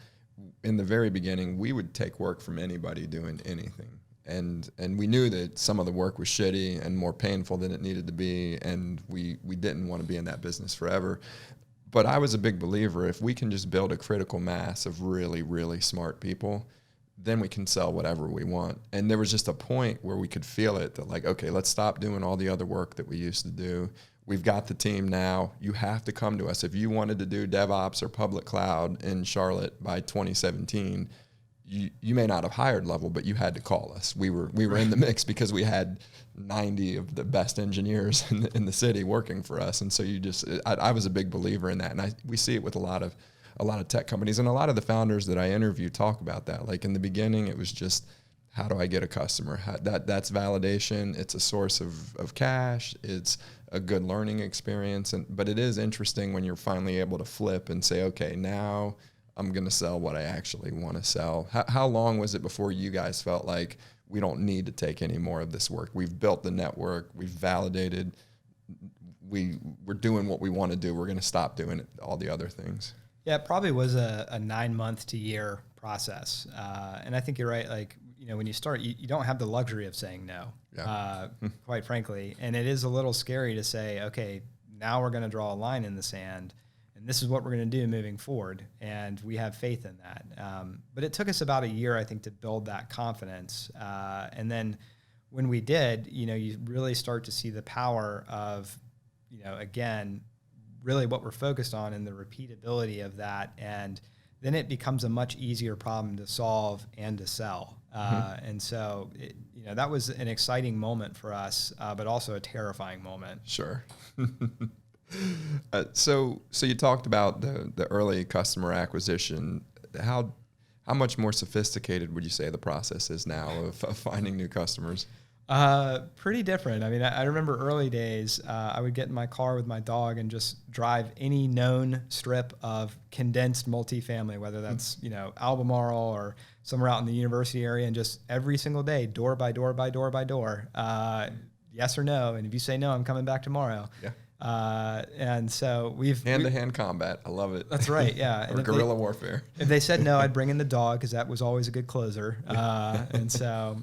in the very beginning, we would take work from anybody doing anything. And we knew that some of the work was shitty and more painful than it needed to be, and we didn't want to be in that business forever. But I was a big believer, if we can just build a critical mass of really, really smart people, then we can sell whatever we want. And there was just a point where we could feel it, that like, okay, let's stop doing all the other work that we used to do. We've got the team now. You have to come to us. If you wanted to do DevOps or public cloud in Charlotte by 2017, you may not have hired Level, but you had to call us. We were in the mix because we had 90 of the best engineers in the city working for us. And so I was a big believer in that. And we see it with a lot of tech companies, and a lot of the founders that I interview talk about that. Like in the beginning, it was just, how do I get a customer? That's validation. It's a source of cash. It's a good learning experience. But it is interesting when you're finally able to flip and say, okay, now I'm going to sell what I actually want to sell. How long was it before you guys felt like, we don't need to take any more of this work? We've built the network. We've validated. We're doing what we want to do. We're going to stop doing all the other things. Yeah, it probably was a 9 month to year process. And I think you're right. Like, when you start, you don't have the luxury of saying no, quite frankly. And it is a little scary to say, okay, now we're going to draw a line in the sand, and this is what we're going to do moving forward. And we have faith in that. But it took us about a year, I think, to build that confidence. And then when we did, you really start to see the power of, again, really what we're focused on and the repeatability of that. And then it becomes a much easier problem to solve and to sell. And so, that was an exciting moment for us, but also a terrifying moment. Sure. So you talked about the early customer acquisition. How much more sophisticated would you say the process is now of finding new customers? Pretty different. I mean, I remember early days, I would get in my car with my dog and just drive any known strip of condensed multifamily, whether that's, Albemarle or somewhere out in the university area, and just every single day, door by door by door by door, yes or no. And if you say no, I'm coming back tomorrow. Yeah. And so we've hand-to-hand combat. I love it. That's right. Yeah. Or guerrilla warfare. If they said no, I'd bring in the dog, because that was always a good closer. And so,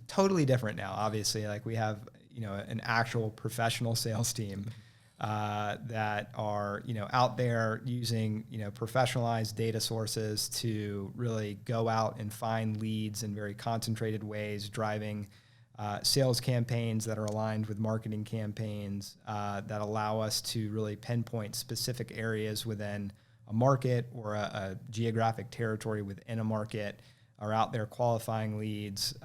totally different now, obviously. Like, we have, an actual professional sales team that are, out there using, professionalized data sources to really go out and find leads in very concentrated ways, driving sales campaigns that are aligned with marketing campaigns that allow us to really pinpoint specific areas within a market or a geographic territory within a market, are out there qualifying leads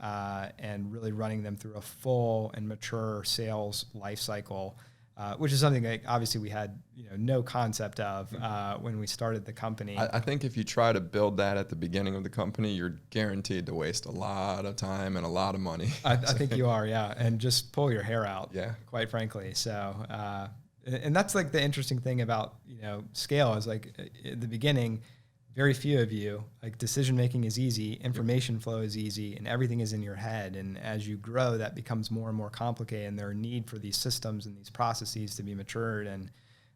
and really running them through a full and mature sales life cycle, which is something that obviously we had no concept of when we started the company. I think if you try to build that at the beginning of the company, you're guaranteed to waste a lot of time and a lot of money. I think you are, yeah, and just pull your hair out, quite frankly. So, and that's like the interesting thing about scale is, like, at the beginning, very few of you, like, decision-making is easy, information flow is easy, and everything is in your head. And as you grow, that becomes more and more complicated, and there are need for these systems and these processes to be matured. And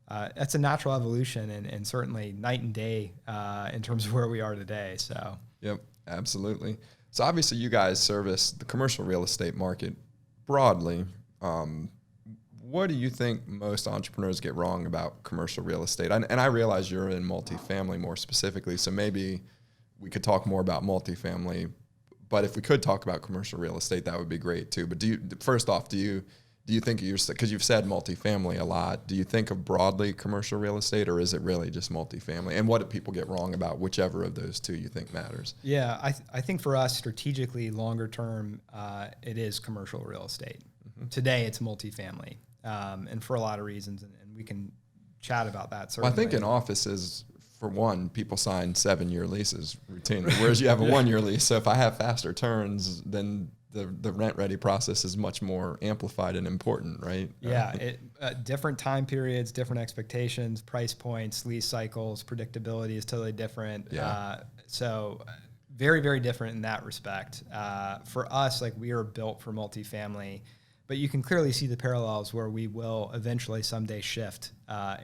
that's a natural evolution and certainly night and day in terms of where we are today. So. Yep, absolutely. So obviously you guys service the commercial real estate market broadly. What do you think most entrepreneurs get wrong about commercial real estate? And I realize you're in multifamily more specifically, so maybe we could talk more about multifamily. But if we could talk about commercial real estate, that would be great too. But first off, do you think because you've said multifamily a lot, do you think of broadly commercial real estate, or is it really just multifamily? And what do people get wrong about whichever of those two you think matters? Yeah, I think for us strategically, longer term, it is commercial real estate. Mm-hmm. Today, it's multifamily, and for a lot of reasons, and we can chat about that. Certainly. Well, I think in offices, for one, people sign 7-year leases routinely, whereas you have a 1-year lease. So if I have faster turns, then the rent-ready process is much more amplified and important, right? Yeah, different time periods, different expectations, price points, lease cycles, predictability is totally different. Yeah. So very, very different in that respect. For us, like we are built for multifamily, but you can clearly see the parallels where we will eventually someday shift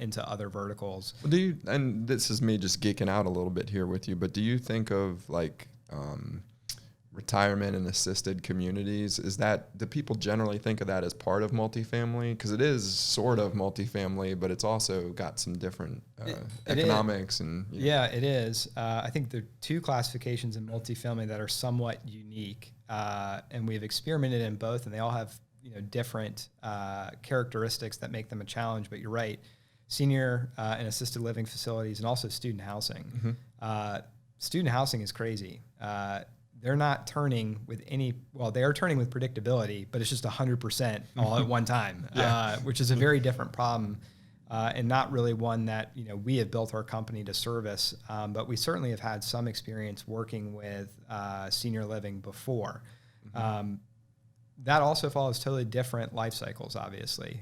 into other verticals. Well, and this is me just geeking out a little bit here with you, but do you think of like retirement and assisted communities? Do people generally think of that as part of multifamily? Because it is sort of multifamily, but it's also got some different economics and yeah, it is. I think there are two classifications in multifamily that are somewhat unique, and we've experimented in both, and they all have different characteristics that make them a challenge. But you're right, senior and assisted living facilities, and also student housing. Mm-hmm. Student housing is crazy. They're not turning with they are turning with predictability, but it's just 100% all at one time, which is a very different problem and not really one that we have built our company to service. But we certainly have had some experience working with senior living before. Mm-hmm. That also follows totally different life cycles, obviously,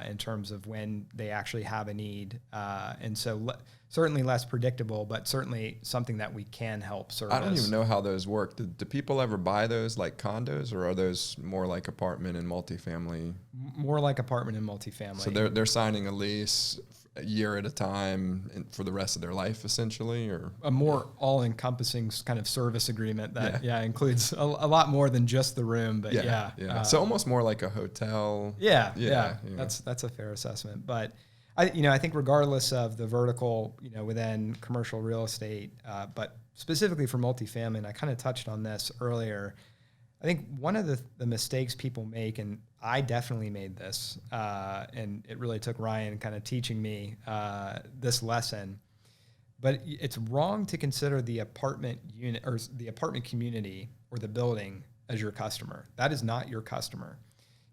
in terms of when they actually have a need. And so certainly less predictable, but certainly something that we can help service. I don't even know how those work. Do people ever buy those like condos, or are those more like apartment and multifamily? More like apartment and multifamily. So they're signing a lease a year at a time for the rest of their life, essentially, or a more all-encompassing kind of service agreement that includes a lot more than just the room. But yeah. So almost more like a hotel. Yeah. That's a fair assessment. But I think regardless of the vertical, within commercial real estate, but specifically for multifamily, and I kind of touched on this earlier, I think one of the mistakes people make, and I definitely made this, and it really took Ryan kind of teaching me this lesson, but it's wrong to consider the apartment unit or the apartment community or the building as your customer. That is not your customer.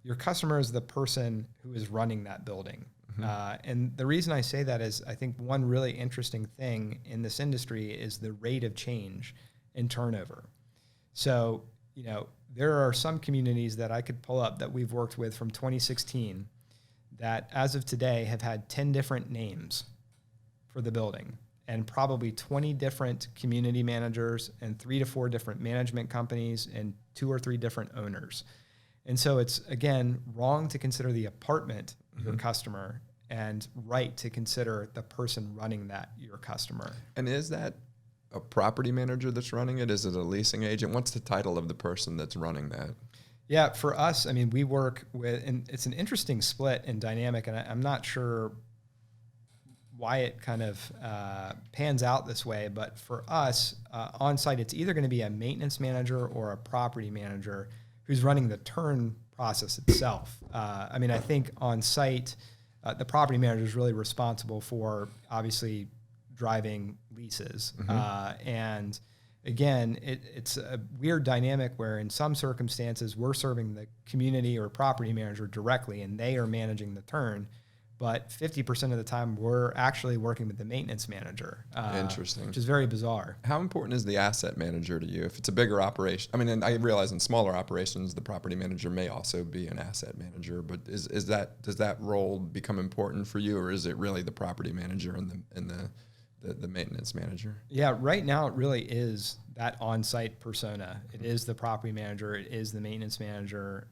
Your customer is the person who is running that building. Mm-hmm. And the reason I say that is I think one really interesting thing in this industry is the rate of change in turnover. So, there are some communities that I could pull up that we've worked with from 2016 that as of today have had 10 different names for the building and probably 20 different community managers and 3 to 4 different management companies and 2 or 3 different owners. And so it's, again, wrong to consider the apartment your customer and right to consider the person running that your customer. And is that a property manager that's running it? Is it a leasing agent? What's the title of the person that's running that? Yeah, for us, we work with, and it's an interesting split and dynamic, and I'm not sure why it kind of pans out this way, but for us, on site, it's either going to be a maintenance manager or a property manager who's running the turn process itself. I think on site, the property manager is really responsible for obviously driving leases. Mm-hmm. And again, it's a weird dynamic where in some circumstances we're serving the community or property manager directly and they are managing the turn. But 50% of the time we're actually working with the maintenance manager. Interesting. Which is very bizarre. How important is the asset manager to you? If it's a bigger operation, and I realize in smaller operations, the property manager may also be an asset manager, but does that role become important for you, or is it really the property manager and the the maintenance manager? Yeah, right now it really is that on-site persona. It is the property manager. It is the maintenance manager.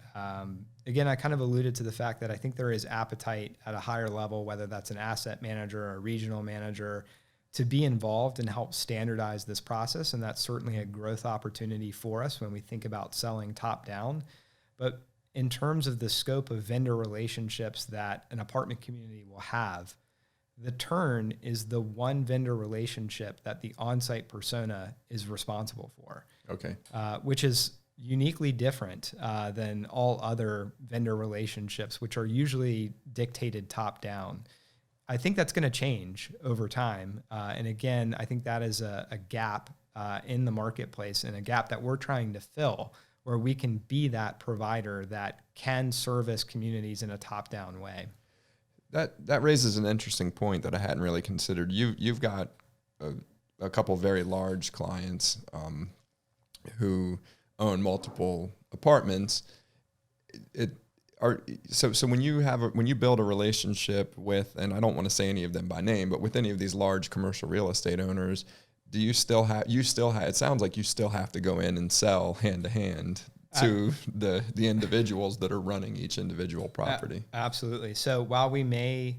Again, I kind of alluded to the fact that I think there is appetite at a higher level, whether that's an asset manager or a regional manager, to be involved and help standardize this process. And that's certainly a growth opportunity for us when we think about selling top down. But in terms of the scope of vendor relationships that an apartment community will have, the turn is the one vendor relationship that the on-site persona is responsible for. Okay. Which is uniquely different than all other vendor relationships, which are usually dictated top down. I think that's going to change over time. And again, I think that is a gap in the marketplace, and a gap that we're trying to fill, where we can be that provider that can service communities in a top-down way. That raises an interesting point that I hadn't really considered. You've got a couple very large clients who own multiple apartments. So when you build a relationship with, and I don't want to say any of them by name, but with any of these large commercial real estate owners, do you still have? It sounds like you still have to go in and sell hand to hand to the individuals that are running each individual property. Absolutely. So while we may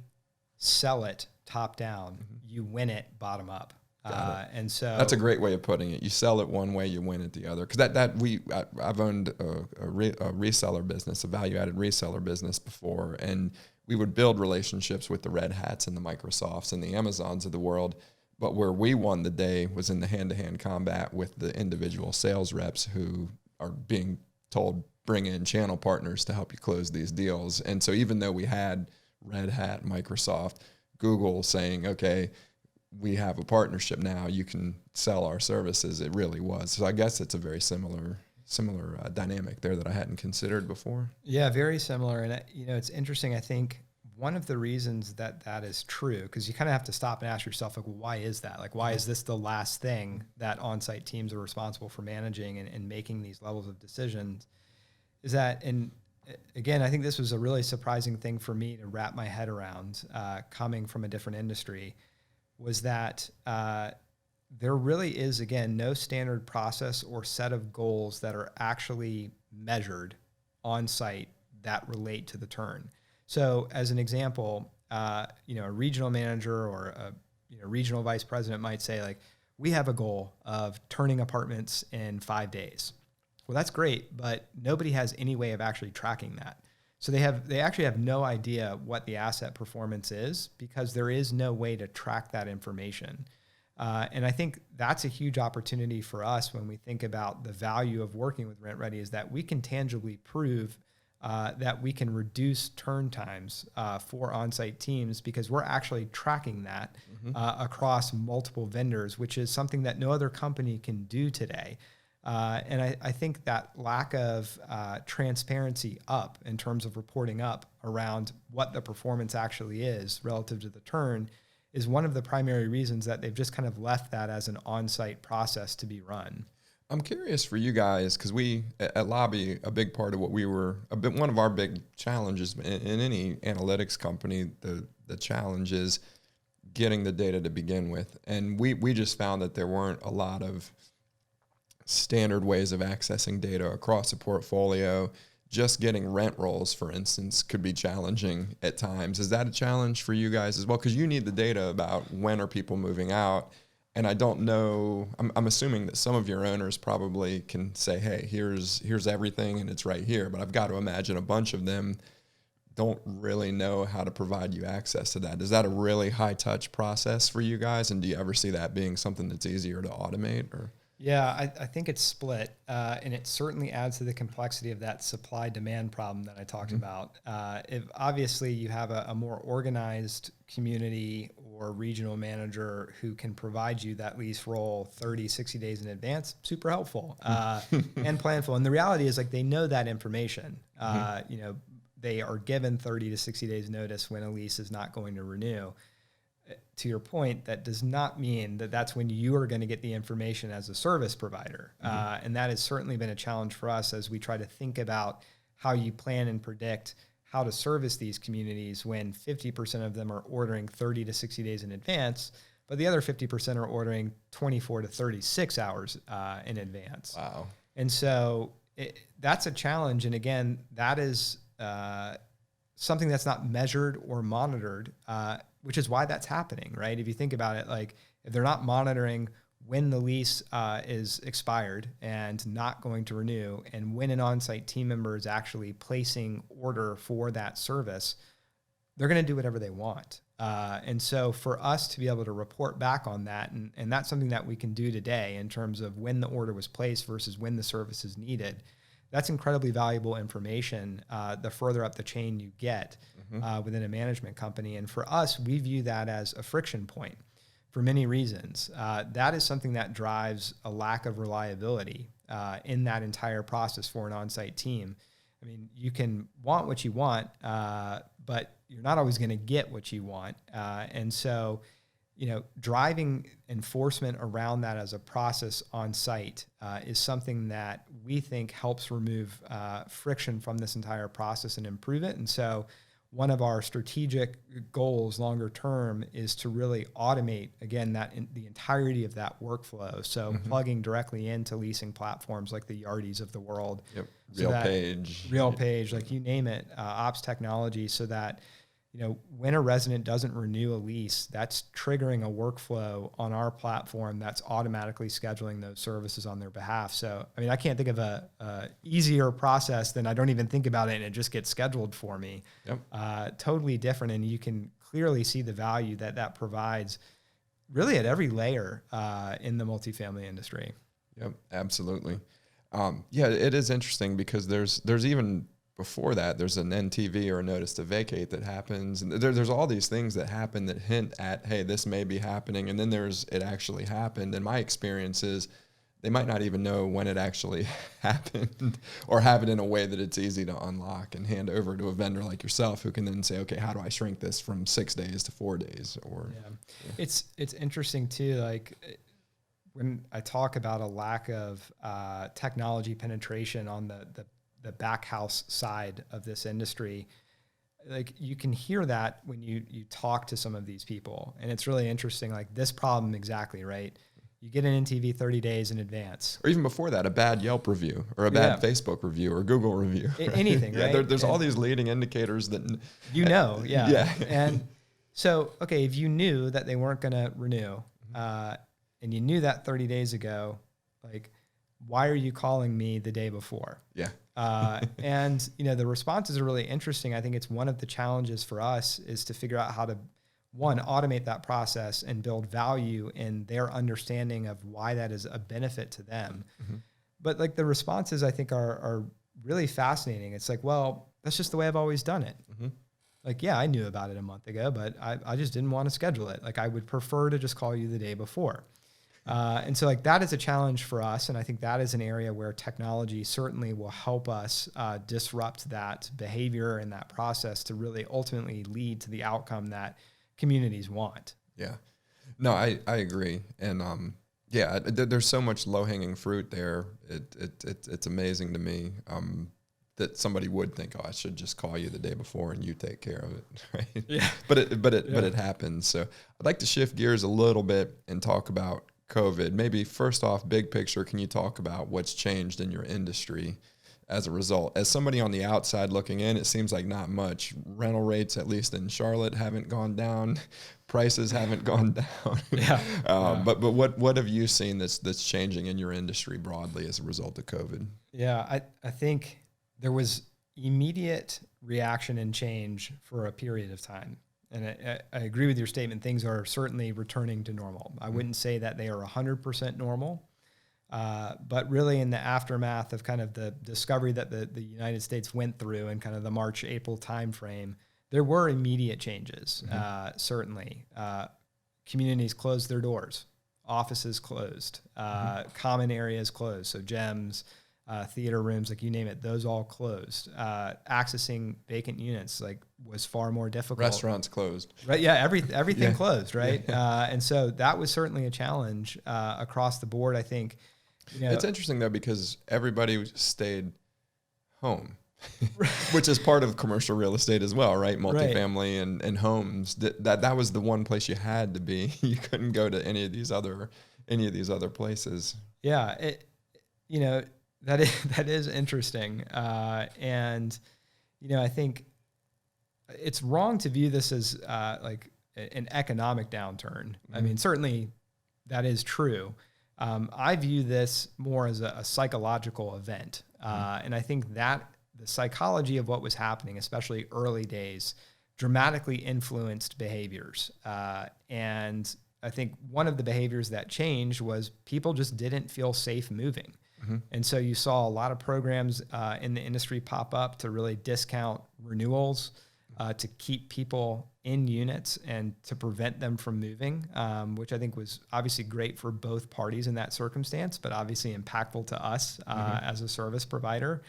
sell it top down, you win it bottom up. And so that's a great way of putting it. You sell it one way, you win it the other. Because I've owned a reseller business, a value-added reseller business before, and we would build relationships with the Red Hats and the Microsofts and the Amazons of the world. But where we won the day was in the hand-to-hand combat with the individual sales reps who are being told, bring in channel partners to help you close these deals. And so even though we had Red Hat, Microsoft, Google saying, okay, we have a partnership now, you can sell our services, it really was. So I guess it's a very similar dynamic there that I hadn't considered before. Yeah, very similar. And it's interesting. I think one of the reasons that is true, because you kind of have to stop and ask yourself, like, well, why is that? Like, why is this the last thing that on-site teams are responsible for managing and making these levels of decisions? Is that, and again, I think this was a really surprising thing for me to wrap my head around, coming from a different industry, was that there really is, again, no standard process or set of goals that are actually measured on-site that relate to the turn. So as an example, a regional manager or a regional vice president might say, like, we have a goal of turning apartments in 5 days. Well, that's great, but nobody has any way of actually tracking that. So they actually have no idea what the asset performance is, because there is no way to track that information. And I think that's a huge opportunity for us when we think about the value of working with RentReady, is that we can tangibly prove that we can reduce turn times for on-site teams, because we're actually tracking that across multiple vendors, which is something that no other company can do today. And I think that lack of transparency up in terms of reporting up around what the performance actually is relative to the turn is one of the primary reasons that they've just kind of left that as an on-site process to be run. I'm curious for you guys, because we at Lobby, a big part of what one of our big challenges in any analytics company, the challenge is getting the data to begin with. And we just found that there weren't a lot of standard ways of accessing data across a portfolio. Just getting rent rolls, for instance, could be challenging at times. Is that a challenge for you guys as well? Because you need the data about when are people moving out. And I don't know, I'm assuming that some of your owners probably can say, hey, here's everything and it's right here. But I've got to imagine a bunch of them don't really know how to provide you access to that. Is that a really high touch process for you guys? And do you ever see that being something that's easier to automate? Or? Yeah, I think it's split, and it certainly adds to the complexity of that supply-demand problem that I talked about. If obviously you have a more organized community or regional manager who can provide you that lease roll 30, 60 days in advance, super helpful and planful. And the reality is, like, they know that information. They are given 30 to 60 days notice when a lease is not going to renew. To your point, that does not mean that that's when you are going to get the information as a service provider. And that has certainly been a challenge for us as we try to think about how you plan and predict how to service these communities when 50% of them are ordering 30 to 60 days in advance, but the other 50% are ordering 24 to 36 hours in advance. Wow. And so that's a challenge. And again, that is something that's not measured or monitored, which is why that's happening, right? If you think about it, like if they're not monitoring when the lease is expired and not going to renew, and when an on-site team member is actually placing order for that service, they're going to do whatever they want. And so for us to be able to report back on that, and that's something that we can do today in terms of when the order was placed versus when the service is needed, that's incredibly valuable information the further up the chain you get within a management company. And for us, we view that as a friction point for many reasons. That is something that drives a lack of reliability in that entire process for an on-site team. I mean, you can want what you want, but you're not always going to get what you want. And so, driving enforcement around that as a process on site is something that we think helps remove friction from this entire process and improve it. And so one of our strategic goals longer term is to really automate, again, the entirety of that workflow. So plugging directly into leasing platforms like the Yardys of the world. Yep. RealPage, Yep. like you name it, ops technology, so that when a resident doesn't renew a lease, that's triggering a workflow on our platform that's automatically scheduling those services on their behalf. So, I mean, I can't think of a easier process than I don't even think about it and it just gets scheduled for me. Yep. Totally different. And you can clearly see the value that provides really at every layer in the multifamily industry. Yep, absolutely. Yeah, it is interesting because there's even before that, there's an NTV or a notice to vacate that happens. And there's all these things that happen that hint at, hey, this may be happening. And then there's it actually happened. And my experience is they might not even know when it actually happened or have it in a way that it's easy to unlock and hand over to a vendor like yourself who can then say, okay, how do I shrink this from 6 days to 4 days? Or It's interesting too, like when I talk about a lack of technology penetration on the back house side of this industry, like you can hear that when you talk to some of these people. And it's really interesting, like this problem exactly, right? You get an NTV 30 days in advance. Or even before that, a bad Yelp review or a bad Facebook review or Google review. Right? Anything, right? There's all these leading indicators that... Yeah. And so, okay, if you knew that they weren't going to renew and you knew that 30 days ago, like, why are you calling me the day before? Yeah. And, the responses are really interesting. I think it's one of the challenges for us is to figure out how to, one, automate that process and build value in their understanding of why that is a benefit to them. But like the responses I think are really fascinating. It's like, well, that's just the way I've always done it. Like, yeah, I knew about it a month ago, but I just didn't want to schedule it. Like I would prefer to just call you the day before. And so like that is a challenge for us. And I think that is an area where technology certainly will help us disrupt that behavior and that process to really ultimately lead to the outcome that communities want. Yeah, no, I agree. And there's so much low hanging fruit there. It's amazing to me that somebody would think, oh, I should just call you the day before and you take care of it. Right. Yeah. But it happens. So I'd like to shift gears a little bit and talk about COVID. Maybe first off, big picture, can you talk about what's changed in your industry as a result? As somebody on the outside looking in, it seems like not much. Rental rates, at least in Charlotte, haven't gone down. Prices haven't gone down. But what have you seen that's changing in your industry broadly as a result of COVID? Yeah, I think there was immediate reaction and change for a period of time. And I agree with your statement. Things are certainly returning to normal. I wouldn't say that they are 100% normal, but really in the aftermath of kind of the discovery that the United States went through in kind of the March, April timeframe, there were immediate changes, certainly. Communities closed their doors. Offices closed. Common areas closed. So gyms, theater rooms, like you name it, those all closed. Accessing vacant units was far more difficult. Restaurants closed. Right. Yeah. Everything closed. Right. And so that was certainly a challenge across the board. I think. It's interesting though because everybody stayed home. which is part of commercial real estate as well, right? Multifamily and homes. That was the one place you had to be. You couldn't go to any of these other places. Yeah, that is interesting, and I think it's wrong to view this as like an economic downturn. Mm-hmm. I mean, certainly that is true. I view this more as a psychological event, and I think that the psychology of what was happening, especially early days, dramatically influenced behaviors. And I think one of the behaviors that changed was people just didn't feel safe moving. Mm-hmm. And so you saw a lot of programs in the industry pop up to really discount renewals, to keep people in units and to prevent them from moving, which I think was obviously great for both parties in that circumstance, but obviously impactful to us as a service provider.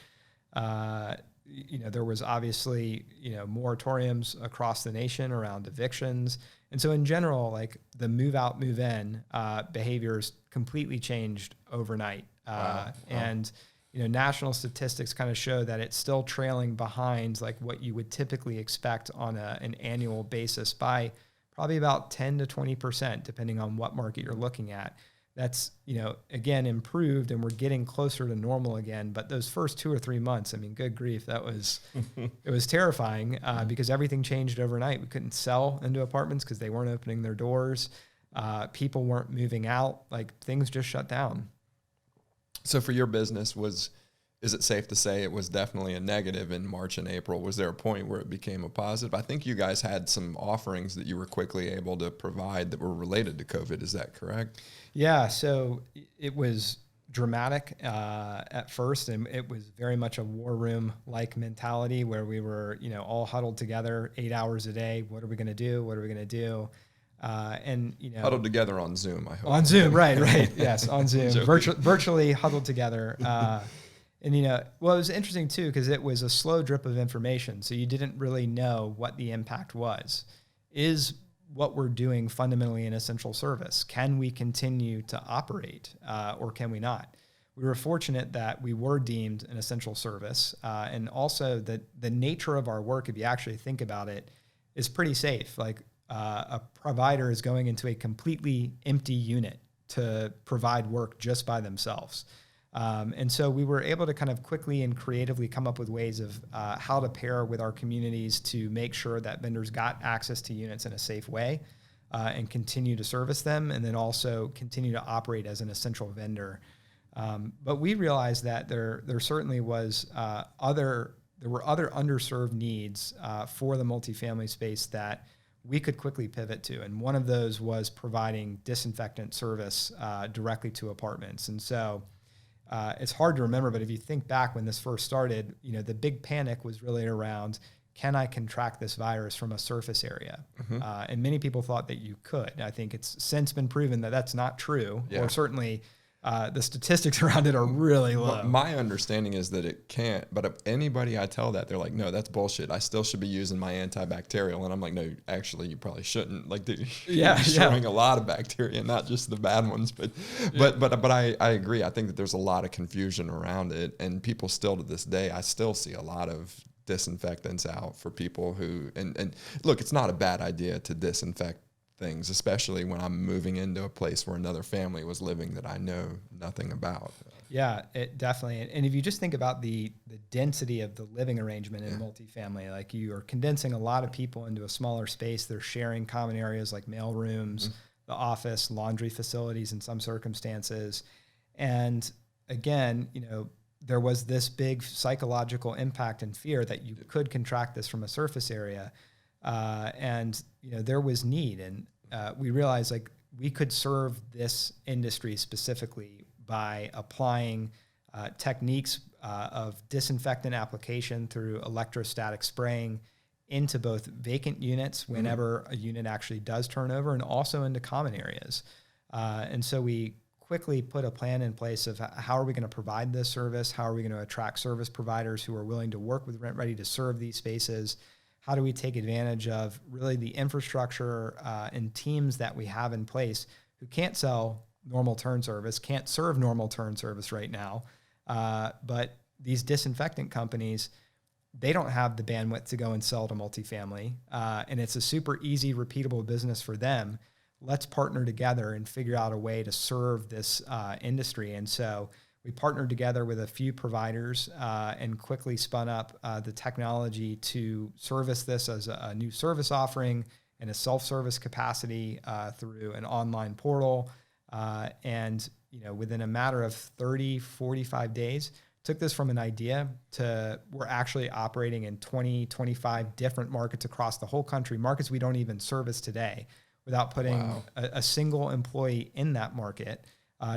There was obviously, moratoriums across the nation around evictions. And so in general, like the move out, move in behaviors completely changed overnight. And, national statistics kind of show that it's still trailing behind like what you would typically expect on an annual basis by probably about 10 to 20%, depending on what market you're looking at. That's, again, improved and we're getting closer to normal again. But those first 2 or 3 months, I mean, good grief, it was terrifying because everything changed overnight. We couldn't sell into apartments because they weren't opening their doors. People weren't moving out, like things just shut down. So for your business, is it safe to say it was definitely a negative in March and April? Was there a point where it became a positive? I think you guys had some offerings that you were quickly able to provide that were related to COVID. Is that correct? Yeah, so it was dramatic at first, and it was very much a war room-like mentality where we were, all huddled together 8 hours a day. What are we going to do? What are we going to do? Huddled together on Zoom, I hope. On Zoom, right. Yes, on Zoom, virtually huddled together. And, it was interesting too, because it was a slow drip of information. So you didn't really know what the impact was. Is what we're doing fundamentally an essential service? Can we continue to operate or can we not? We were fortunate that we were deemed an essential service. And also that the nature of our work, if you actually think about it, is pretty safe. Like a provider is going into a completely empty unit to provide work just by themselves. And so we were able to kind of quickly and creatively come up with ways of how to pair with our communities to make sure that vendors got access to units in a safe way and continue to service them, and then also continue to operate as an essential vendor. But we realized that there certainly was other underserved needs for the multifamily space that we could quickly pivot to. And one of those was providing disinfectant service directly to apartments. And so it's hard to remember, but if you think back when this first started, the big panic was really around, can I contract this virus from a surface area? Mm-hmm. And many people thought that you could. I think it's since been proven that that's not true, or certainly the statistics around it are really low. My understanding is that it can't, but if anybody I tell that, they're like, no, that's bullshit. I still should be using my antibacterial. And I'm like, no, actually, you probably shouldn't. Like, you're destroying a lot of bacteria, not just the bad ones. But I agree. I think that there's a lot of confusion around it. And people still to this day, I still see a lot of disinfectants out for people who, and look, it's not a bad idea to disinfect things, especially when I'm moving into a place where another family was living that I know nothing about. Yeah, it definitely. And if you just think about the density of the living arrangement in multifamily, like you are condensing a lot of people into a smaller space. They're sharing common areas like mail rooms, the office, laundry facilities in some circumstances. And again, there was this big psychological impact and fear that you could contract this from a surface area. And there was need, and we realized like we could serve this industry specifically by applying techniques of disinfectant application through electrostatic spraying into both vacant units whenever a unit actually does turn over, and also into common areas. And so we quickly put a plan in place of how are we going to provide this service? How are we going to attract service providers who are willing to work with RentRedi to serve these spaces? How do we take advantage of really the infrastructure and teams that we have in place who can't sell normal turn service, can't serve normal turn service right now, but these disinfectant companies they don't have the bandwidth to go and sell to multifamily, and it's a super easy, repeatable business for them. Let's partner together and figure out a way to serve this industry. And so we partnered together with a few providers and quickly spun up the technology to service this as a new service offering in a self-service capacity through an online portal. And within a matter of 30, 45 days, took this from an idea to we're actually operating in 20, 25 different markets across the whole country, markets we don't even service today, without putting a single employee in that market,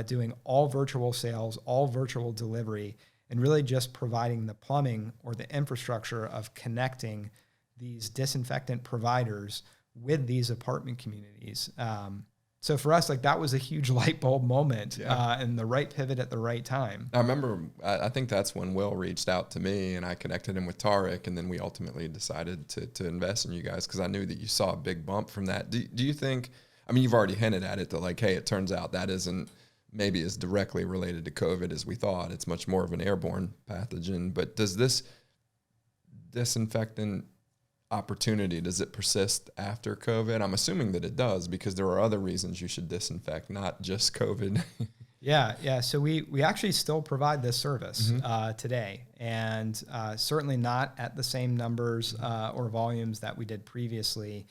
doing all virtual sales, all virtual delivery, and really just providing the plumbing or the infrastructure of connecting these disinfectant providers with these apartment communities. So for us, like, that was a huge light bulb moment, and the right pivot at the right time. I remember, I think that's when Will reached out to me and I connected him with Tarek, and then we ultimately decided to invest in you guys because I knew that you saw a big bump from that. Do you think, I mean, you've already hinted at it, that like, hey, it turns out that isn't maybe as directly related to COVID as we thought. It's much more of an airborne pathogen. But does this disinfectant opportunity, does it persist after COVID? I'm assuming that it does, because there are other reasons you should disinfect, not just COVID. Yeah. So we actually still provide this service today, and certainly not at the same numbers or volumes that we did previously.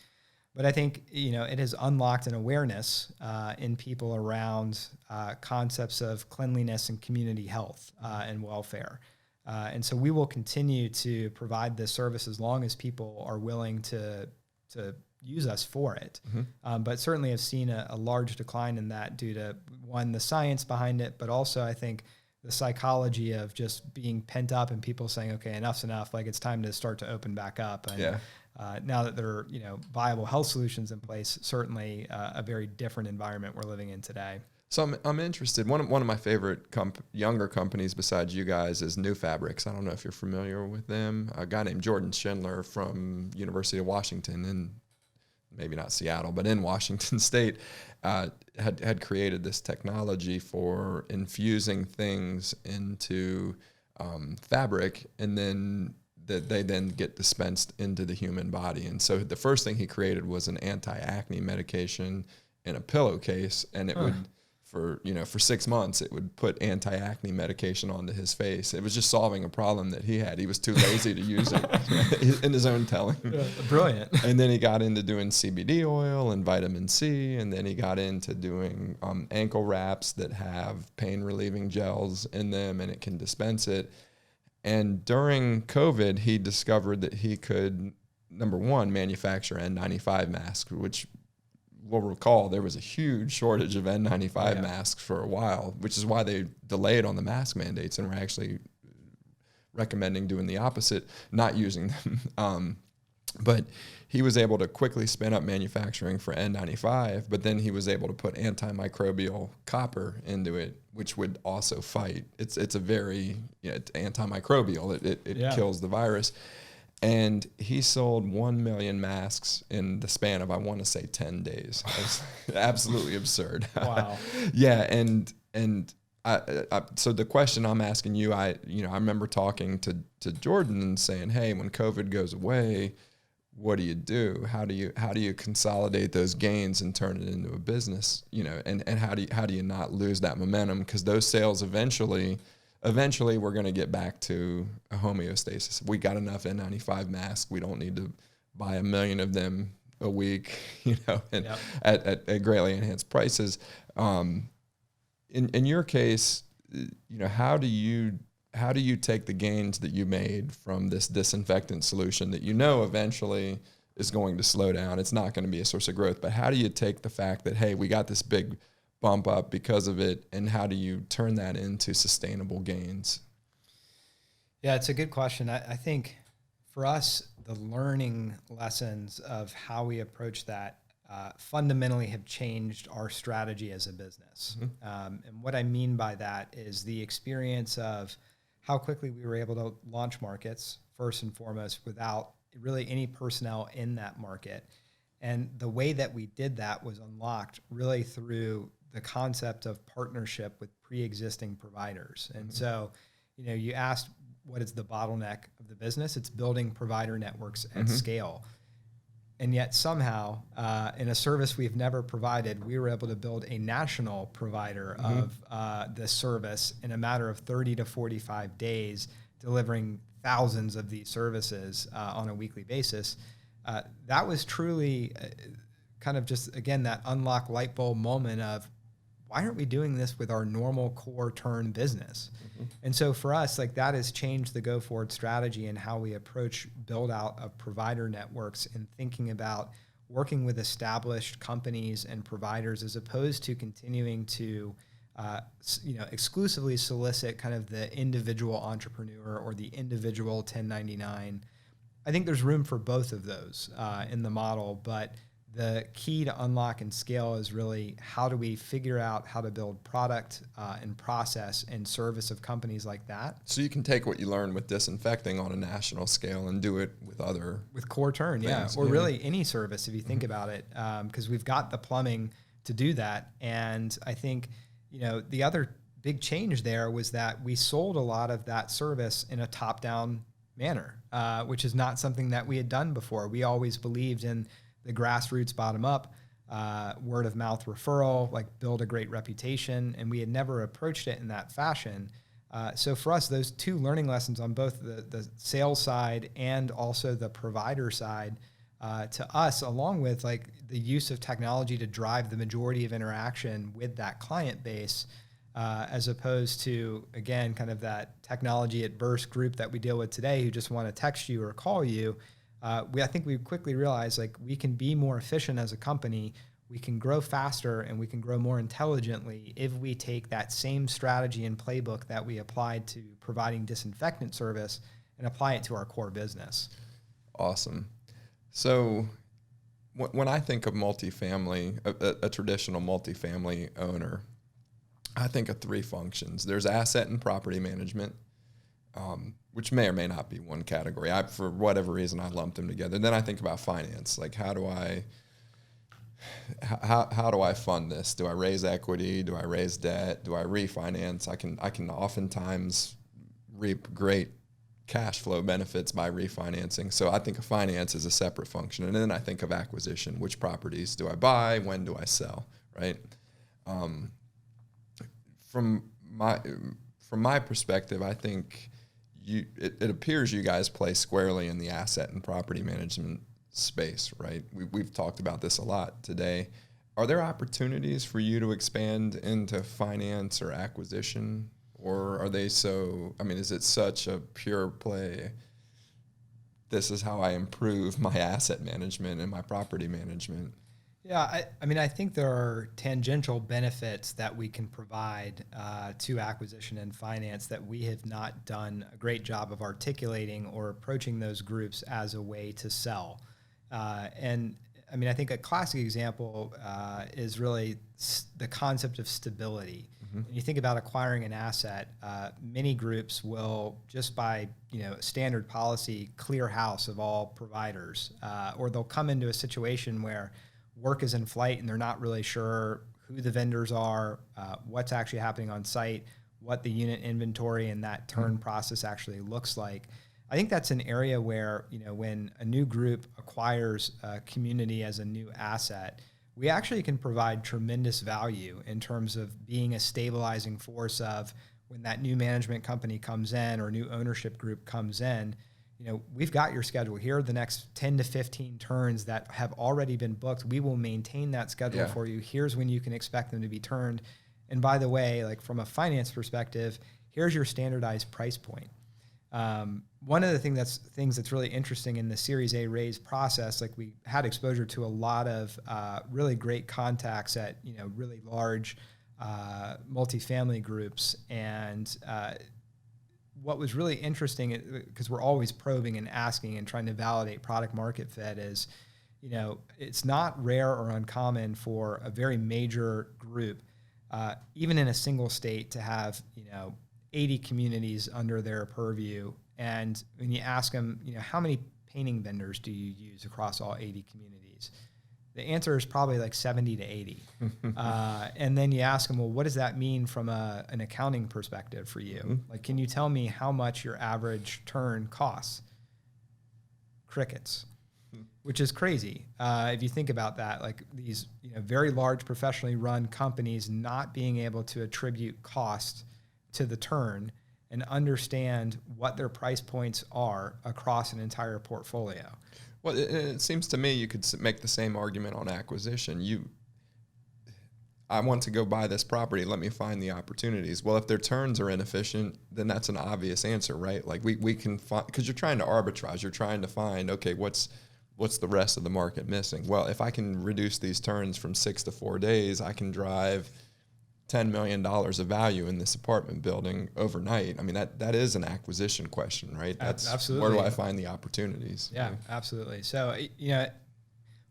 But I think, it has unlocked an awareness in people around concepts of cleanliness and community health and welfare. And so we will continue to provide this service as long as people are willing to use us for it. But certainly have seen a large decline in that due to, one, the science behind it, but also I think the psychology of just being pent up and people saying, okay, enough's enough. Like, it's time to start to open back up. And now that there are, viable health solutions in place, certainly a very different environment we're living in today. So I'm interested. One of my favorite younger companies besides you guys is New Fabrics. I don't know if you're familiar with them. A guy named Jordan Schindler from University of Washington, in maybe not Seattle, but in Washington State, had created this technology for infusing things into fabric, and then that they then get dispensed into the human body. And so the first thing he created was an anti-acne medication in a pillowcase, and it would, for 6 months, it would put anti-acne medication onto his face. It was just solving a problem that he had. He was too lazy to use it, in his own telling. Brilliant. And then he got into doing CBD oil and vitamin C, and then he got into doing ankle wraps that have pain-relieving gels in them, and it can dispense it. And during COVID, he discovered that he could, number one, manufacture N95 masks, which we'll recall there was a huge shortage of N95 masks for a while, which is why they delayed on the mask mandates and were actually recommending doing the opposite, not using them. But he was able to quickly spin up manufacturing for N95, but then he was able to put antimicrobial copper into it, which would also fight. It's a very, it's antimicrobial. It kills the virus. And he sold 1 million masks in the span of, I want to say, 10 days. It's absolutely absurd. Wow. And so the question I'm asking you, I remember talking to Jordan and saying, hey, when COVID goes away, what do? How do you consolidate those gains and turn it into a business? And how do you not lose that momentum? Because those sales eventually we're going to get back to a homeostasis. We got enough N95 masks. We don't need to buy 1 million of them a week, and at greatly enhanced prices. In your case, how do you take the gains that you made from this disinfectant solution that eventually is going to slow down? It's not going to be a source of growth, but how do you take the fact that, hey, we got this big bump up because of it, and how do you turn that into sustainable gains? Yeah, it's a good question. I think for us, the learning lessons of how we approach that fundamentally have changed our strategy as a business. And what I mean by that is the experience of how quickly we were able to launch markets, first and foremost, without really any personnel in that market. And the way that we did that was unlocked really through the concept of partnership with pre-existing providers. And so, you asked what is the bottleneck of the business? It's building provider networks at scale. And yet somehow, in a service we've never provided, we were able to build a national provider of the service in a matter of 30 to 45 days, delivering thousands of these services on a weekly basis. That was truly kind of just, again, that unlock light bulb moment of, why aren't we doing this with our normal core turn business? And so for us, like, that has changed the go forward strategy and how we approach build out of provider networks and thinking about working with established companies and providers as opposed to continuing to exclusively solicit kind of the individual entrepreneur or the individual 1099. I think there's room for both of those in the model, but the key to unlock and scale is really, how do we figure out how to build product and process and service of companies like that? So you can take what you learned with disinfecting on a national scale and do it with core turn, things, or really any service if you think about it, because we've got the plumbing to do that. And I think, the other big change there was that we sold a lot of that service in a top-down manner, which is not something that we had done before. We always believed in the grassroots bottom up, word of mouth referral, like build a great reputation. And we had never approached it in that fashion. So for us, those two learning lessons on both the sales side and also the provider side, to us, along with like the use of technology to drive the majority of interaction with that client base, as opposed to, again, kind of that technology adverse group that we deal with today who just want to text you or call you. I think we quickly realized, like, we can be more efficient as a company, we can grow faster, and we can grow more intelligently if we take that same strategy and playbook that we applied to providing disinfectant service and apply it to our core business. Awesome. So when I think of multifamily, a traditional multifamily owner, I think of three functions. There's asset and property management, which may or may not be one category. For whatever reason, I lumped them together. Then I think about finance. Like, how do I fund this? Do I raise equity? Do I raise debt? Do I refinance? I can oftentimes reap great cash flow benefits by refinancing. So I think of finance as a separate function. And then I think of acquisition. Which properties do I buy? When do I sell? Right? From my perspective, I think it appears you guys play squarely in the asset and property management space, right? We've talked about this a lot today. Are there opportunities for you to expand into finance or acquisition, or are they is it such a pure play, this is how I improve my asset management and my property management? Yeah, I think there are tangential benefits that we can provide to acquisition and finance that we have not done a great job of articulating or approaching those groups as a way to sell. And I think a classic example is really the concept of stability. When you think about acquiring an asset, many groups will, just by standard policy, clear house of all providers, or they'll come into a situation where work is in flight and they're not really sure who the vendors are, what's actually happening on site, what the unit inventory and that turn process actually looks like. I think that's an area where, when a new group acquires a community as a new asset, we actually can provide tremendous value in terms of being a stabilizing force of, when that new management company comes in or new ownership group comes in, we've got your schedule. Here are the next 10 to 15 turns that have already been booked. We will maintain that schedule for you. Here's when you can expect them to be turned. And by the way, like, from a finance perspective, here's your standardized price point. One of the things that's really interesting in the Series A raise process, like, we had exposure to a lot of really great contacts at really large multifamily groups, and what was really interesting, because we're always probing and asking and trying to validate product market fit, is it's not rare or uncommon for a very major group, even in a single state, to have 80 communities under their purview. And when you ask them, how many painting vendors do you use across all 80 communities? The answer is probably like 70 to 80. And then you ask them, well, what does that mean from an accounting perspective for you? Mm-hmm. Like, can you tell me how much your average turn costs? Crickets, which is crazy. If you think about that, like these very large professionally run companies not being able to attribute cost to the turn and understand what their price points are across an entire portfolio. Well, it seems to me you could make the same argument on acquisition. I want to go buy this property. Let me find the opportunities. Well, if their turns are inefficient, then that's an obvious answer, right? Like we can find, because you're trying to arbitrage. You're trying to find, okay, what's the rest of the market missing? Well, if I can reduce these turns from 6 to 4 days, I can drive $10 million of value in this apartment building overnight. I mean, that is an acquisition question, right? That's absolutely. Where do I find the opportunities? Yeah, absolutely. So,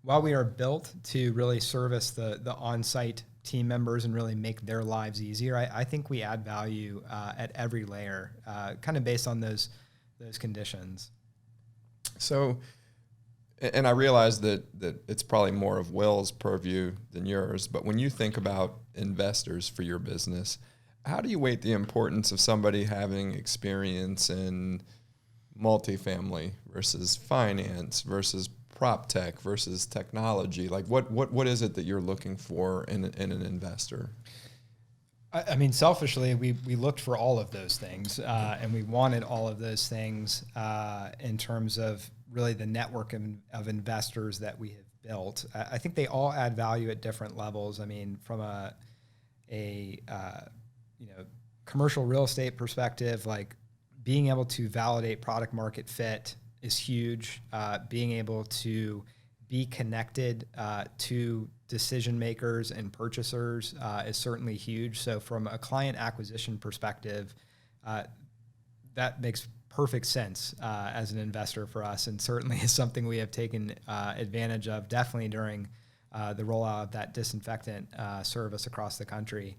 while we are built to really service the on-site team members and really make their lives easier, I think we add value at every layer, kind of based on those conditions. So, and I realize that it's probably more of Will's purview than yours, but when you think about investors for your business, how do you weight the importance of somebody having experience in multifamily versus finance versus prop tech versus technology? Like what is it that you're looking for in an investor? I mean, selfishly, we looked for all of those things, and we wanted all of those things in terms of really the network of investors that we have built. I think they all add value at different levels. I mean, from a commercial real estate perspective, like being able to validate product market fit is huge. Being able to be connected to decision makers and purchasers is certainly huge. So from a client acquisition perspective, that makes perfect sense as an investor for us, and certainly is something we have taken advantage of, definitely during the rollout of that disinfectant service across the country.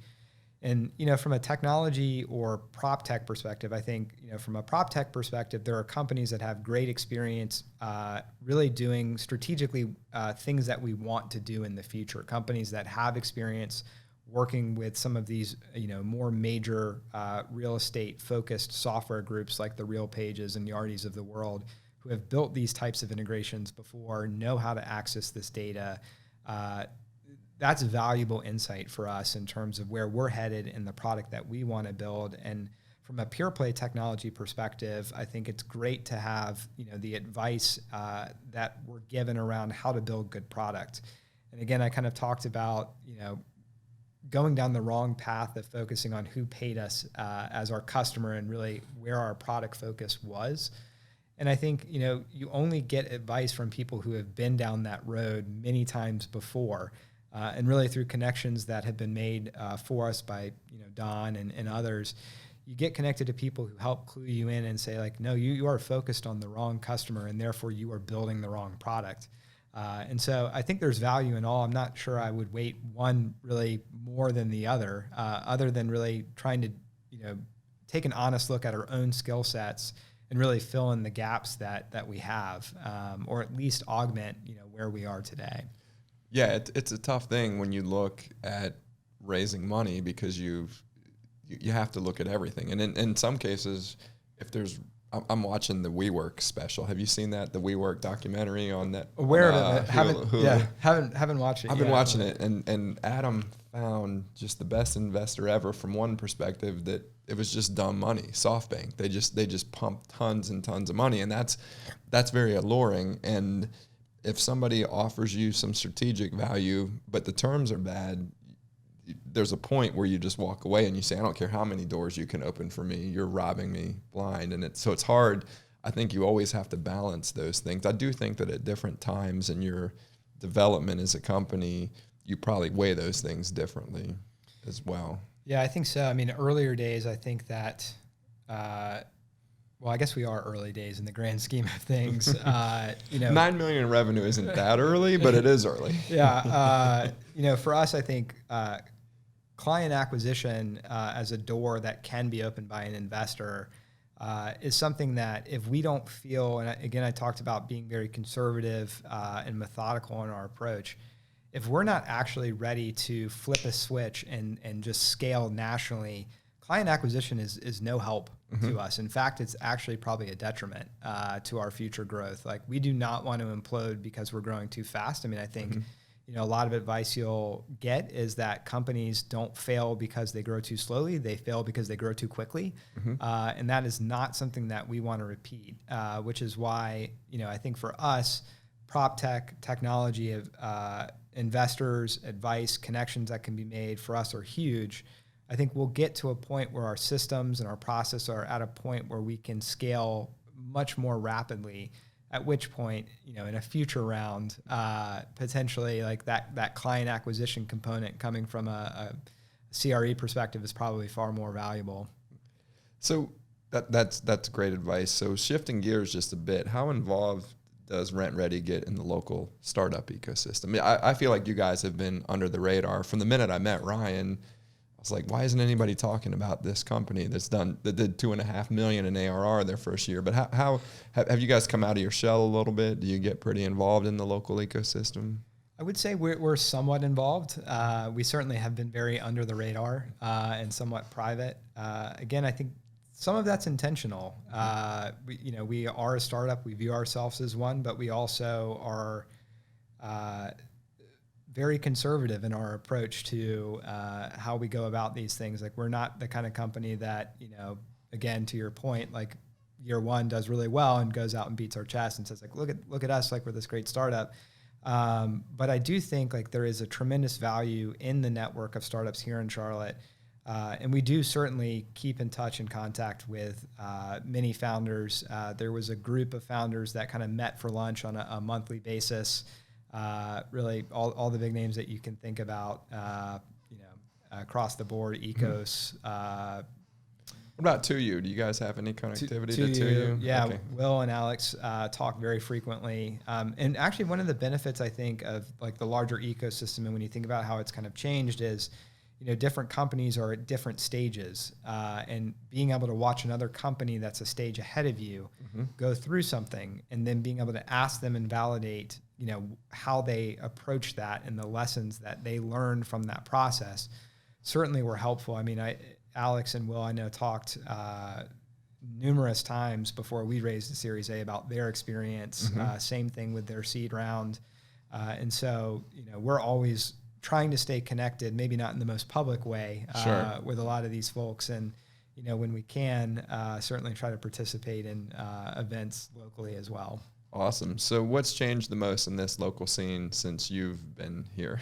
And, from a technology or prop tech perspective, I think, from a prop tech perspective, there are companies that have great experience really doing strategically things that we want to do in the future. Companies that have experience working with some of these, more major real estate focused software groups like the Real Pages and Yardies of the world, who have built these types of integrations before, know how to access this data. That's valuable insight for us in terms of where we're headed in the product that we want to build. And from a pure play technology perspective, I think it's great to have, the advice that we're given around how to build good product. And again, I kind of talked about, going down the wrong path of focusing on who paid us as our customer and really where our product focus was. And I think, you only get advice from people who have been down that road many times before. And really through connections that have been made for us by, Don and others, you get connected to people who help clue you in and say, like, no, you are focused on the wrong customer, and therefore you are building the wrong product. And so I think there's value in all. I'm not sure I would weight one really more than the other than really trying to, take an honest look at our own skill sets and really fill in the gaps that we have, or at least augment, where we are today. Yeah, it's a tough thing when you look at raising money, because you have to look at everything. And in some cases, I'm watching the WeWork special. Have you seen that? The WeWork documentary on that? Aware of it. Hulu. Haven't watched it. I've been watching it, and Adam found just the best investor ever from one perspective, that it was just dumb money. SoftBank. They just pumped tons and tons of money, and that's very alluring. And if somebody offers you some strategic value, but the terms are bad, there's a point where you just walk away and you say, I don't care how many doors you can open for me, you're robbing me blind. And it's hard. I think you always have to balance those things. I do think that at different times in your development as a company, you probably weigh those things differently as well. Yeah, I think so. I mean, earlier days, I think that, well, I guess we are early days in the grand scheme of things. $9 million in revenue isn't that early, but it is early. Yeah. For us, I think client acquisition as a door that can be opened by an investor is something that if we don't feel, and again, I talked about being very conservative and methodical in our approach, if we're not actually ready to flip a switch and just scale nationally, client acquisition is no help to us. In fact, it's actually probably a detriment to our future growth. Like, we do not want to implode because we're growing too fast. I mean, I think a lot of advice you'll get is that companies don't fail because they grow too slowly. They fail because they grow too quickly. And that is not something that we want to repeat, which is why, I think for us, prop tech, technology of investors, advice, connections that can be made for us are huge. I think we'll get to a point where our systems and our process are at a point where we can scale much more rapidly, at which point, in a future round, potentially like that client acquisition component coming from a CRE perspective is probably far more valuable. So that's great advice. So shifting gears just a bit, how involved does RentReady get in the local startup ecosystem? I mean, I feel like you guys have been under the radar. From the minute I met Ryan, I was like, why isn't anybody talking about this company that did $2.5 million in ARR their first year? But how have you guys come out of your shell a little bit? Do you get pretty involved in the local ecosystem? I would say we're somewhat involved. We certainly have been very under the radar and somewhat private. Again, I think some of that's intentional. We are a startup. We view ourselves as one, but we also are very conservative in our approach to how we go about these things. Like, we're not the kind of company that, again, to your point, like year one does really well and goes out and beats our chest and says, like, look at us, like we're this great startup. But I do think like there is a tremendous value in the network of startups here in Charlotte. And we do certainly keep in touch and contact with many founders. There was a group of founders that kind of met for lunch on a monthly basis. Really all the big names that you can think about, across the board, Ecos. What about 2U? Do you guys have any connectivity to 2U? Yeah, Okay. Will and Alex talk very frequently. And actually one of the benefits, I think, of like the larger ecosystem, and when you think about how it's kind of changed, is different companies are at different stages, and being able to watch another company that's a stage ahead of you go through something, and then being able to ask them and validate, how they approach that and the lessons that they learned from that process certainly were helpful. I mean, Alex and Will, I know, talked numerous times before we raised the Series A about their experience. Same thing with their seed round. And so, we're always trying to stay connected, maybe not in the most public way, with a lot of these folks. And, when we can, certainly try to participate in events locally as well. Awesome. So what's changed the most in this local scene since you've been here?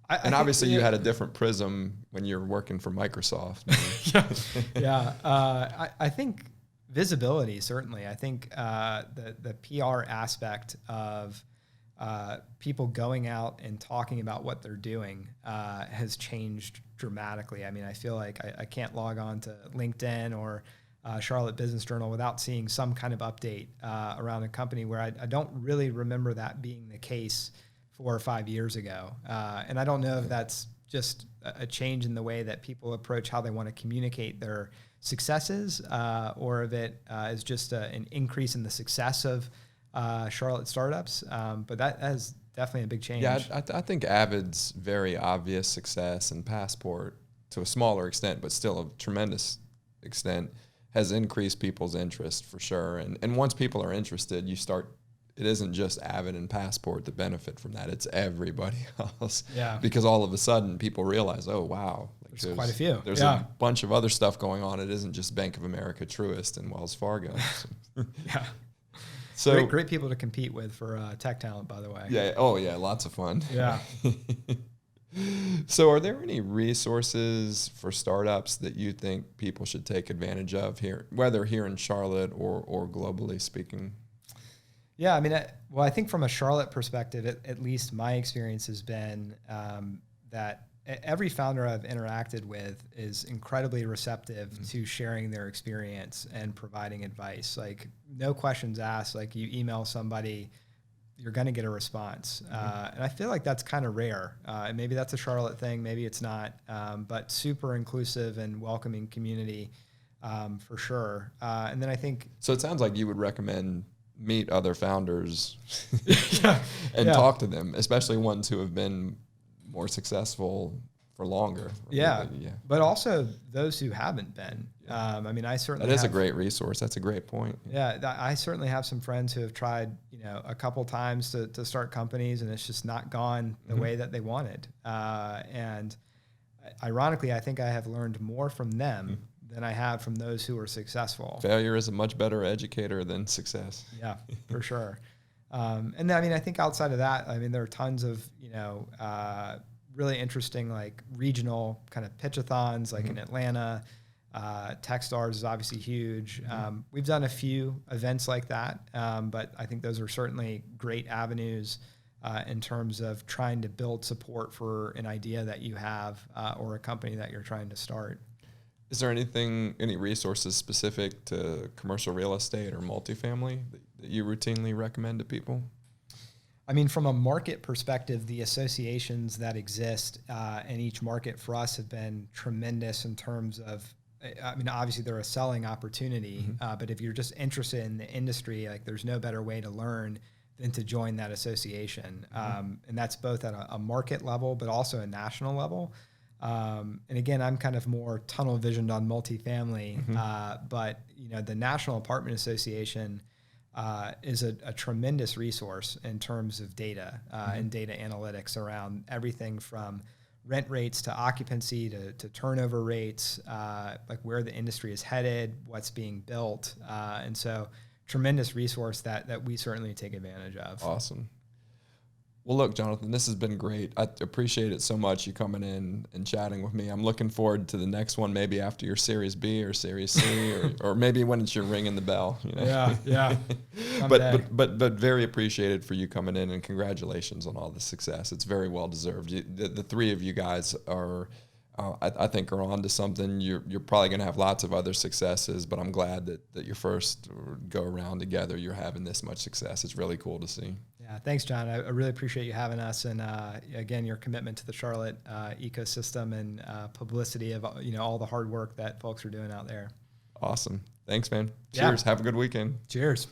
And obviously you had a different prism when you're working for Microsoft. I think visibility, certainly. I think the PR aspect of people going out and talking about what they're doing has changed dramatically. I mean, I feel like I can't log on to LinkedIn or Charlotte Business Journal without seeing some kind of update around a company, where I don't really remember that being the case 4 or 5 years ago. And I don't know if that's just a change in the way that people approach how they want to communicate their successes, or if it is just an increase in the success of Charlotte startups. But that is definitely a big change. Yeah, I think Avid's very obvious success, and Passport, to a smaller extent, but still a tremendous extent, has increased people's interest for sure. And once people are interested, it isn't just Avid and Passport that benefit from that. It's everybody else. Yeah. Because all of a sudden people realize, oh, wow. There's quite a few. There's a bunch of other stuff going on. It isn't just Bank of America, Truist, and Wells Fargo. Yeah. So great people to compete with for tech talent, by the way. Yeah. Oh, yeah. Lots of fun. Yeah. So are there any resources for startups that you think people should take advantage of here, whether here in Charlotte or globally speaking? Yeah, I mean, I think from a Charlotte perspective, at least my experience has been that every founder I've interacted with is incredibly receptive to sharing their experience and providing advice. Like, no questions asked. Like, you email somebody, you're going to get a response. And I feel like that's kind of rare. And maybe that's a Charlotte thing, maybe it's not, but super inclusive and welcoming community for sure. And then I think... So it sounds like you would recommend meet other founders Yeah. and Yeah. talk to them, especially ones who have been more successful for longer. Yeah. Yeah. But also those who haven't been. Yeah. I mean, I certainly That is a have, great resource. That's a great point. yeah, I certainly have some friends who have tried, a couple times to start companies, and it's just not gone the way that they wanted. And ironically, I think I have learned more from them than I have from those who are successful. Failure is a much better educator than success. Yeah, for sure. And I mean, I think outside of that, I mean, there are tons of, really interesting, like regional kind of pitchathons, like in Atlanta. Techstars is obviously huge. We've done a few events like that, but I think those are certainly great avenues in terms of trying to build support for an idea that you have or a company that you're trying to start. Is there any resources specific to commercial real estate or multifamily that you routinely recommend to people? I mean, from a market perspective, the associations that exist in each market for us have been tremendous in terms of, I mean, obviously they're a selling opportunity, but if you're just interested in the industry, like there's no better way to learn than to join that association. And that's both at a market level, but also a national level. And again, I'm kind of more tunnel visioned on multifamily, but the National Apartment Association is a tremendous resource in terms of data and data analytics around everything from rent rates to occupancy to turnover rates, like where the industry is headed, what's being built. And so tremendous resource that we certainly take advantage of. Awesome. Well, look, Jonathan, this has been great. I appreciate it so much, you coming in and chatting with me. I'm looking forward to the next one, maybe after your Series B or Series C, or maybe when it's your ringing the bell. Yeah. But very appreciated for you coming in, and congratulations on all the success. It's very well deserved. The three of you guys are, I think, are on to something. You're probably going to have lots of other successes, but I'm glad that your first go around together, you're having this much success. It's really cool to see. Yeah, thanks, John. I really appreciate you having us, and again, your commitment to the Charlotte ecosystem and publicity of all the hard work that folks are doing out there. Awesome. Thanks, man. Yeah. Cheers. Have a good weekend. Cheers.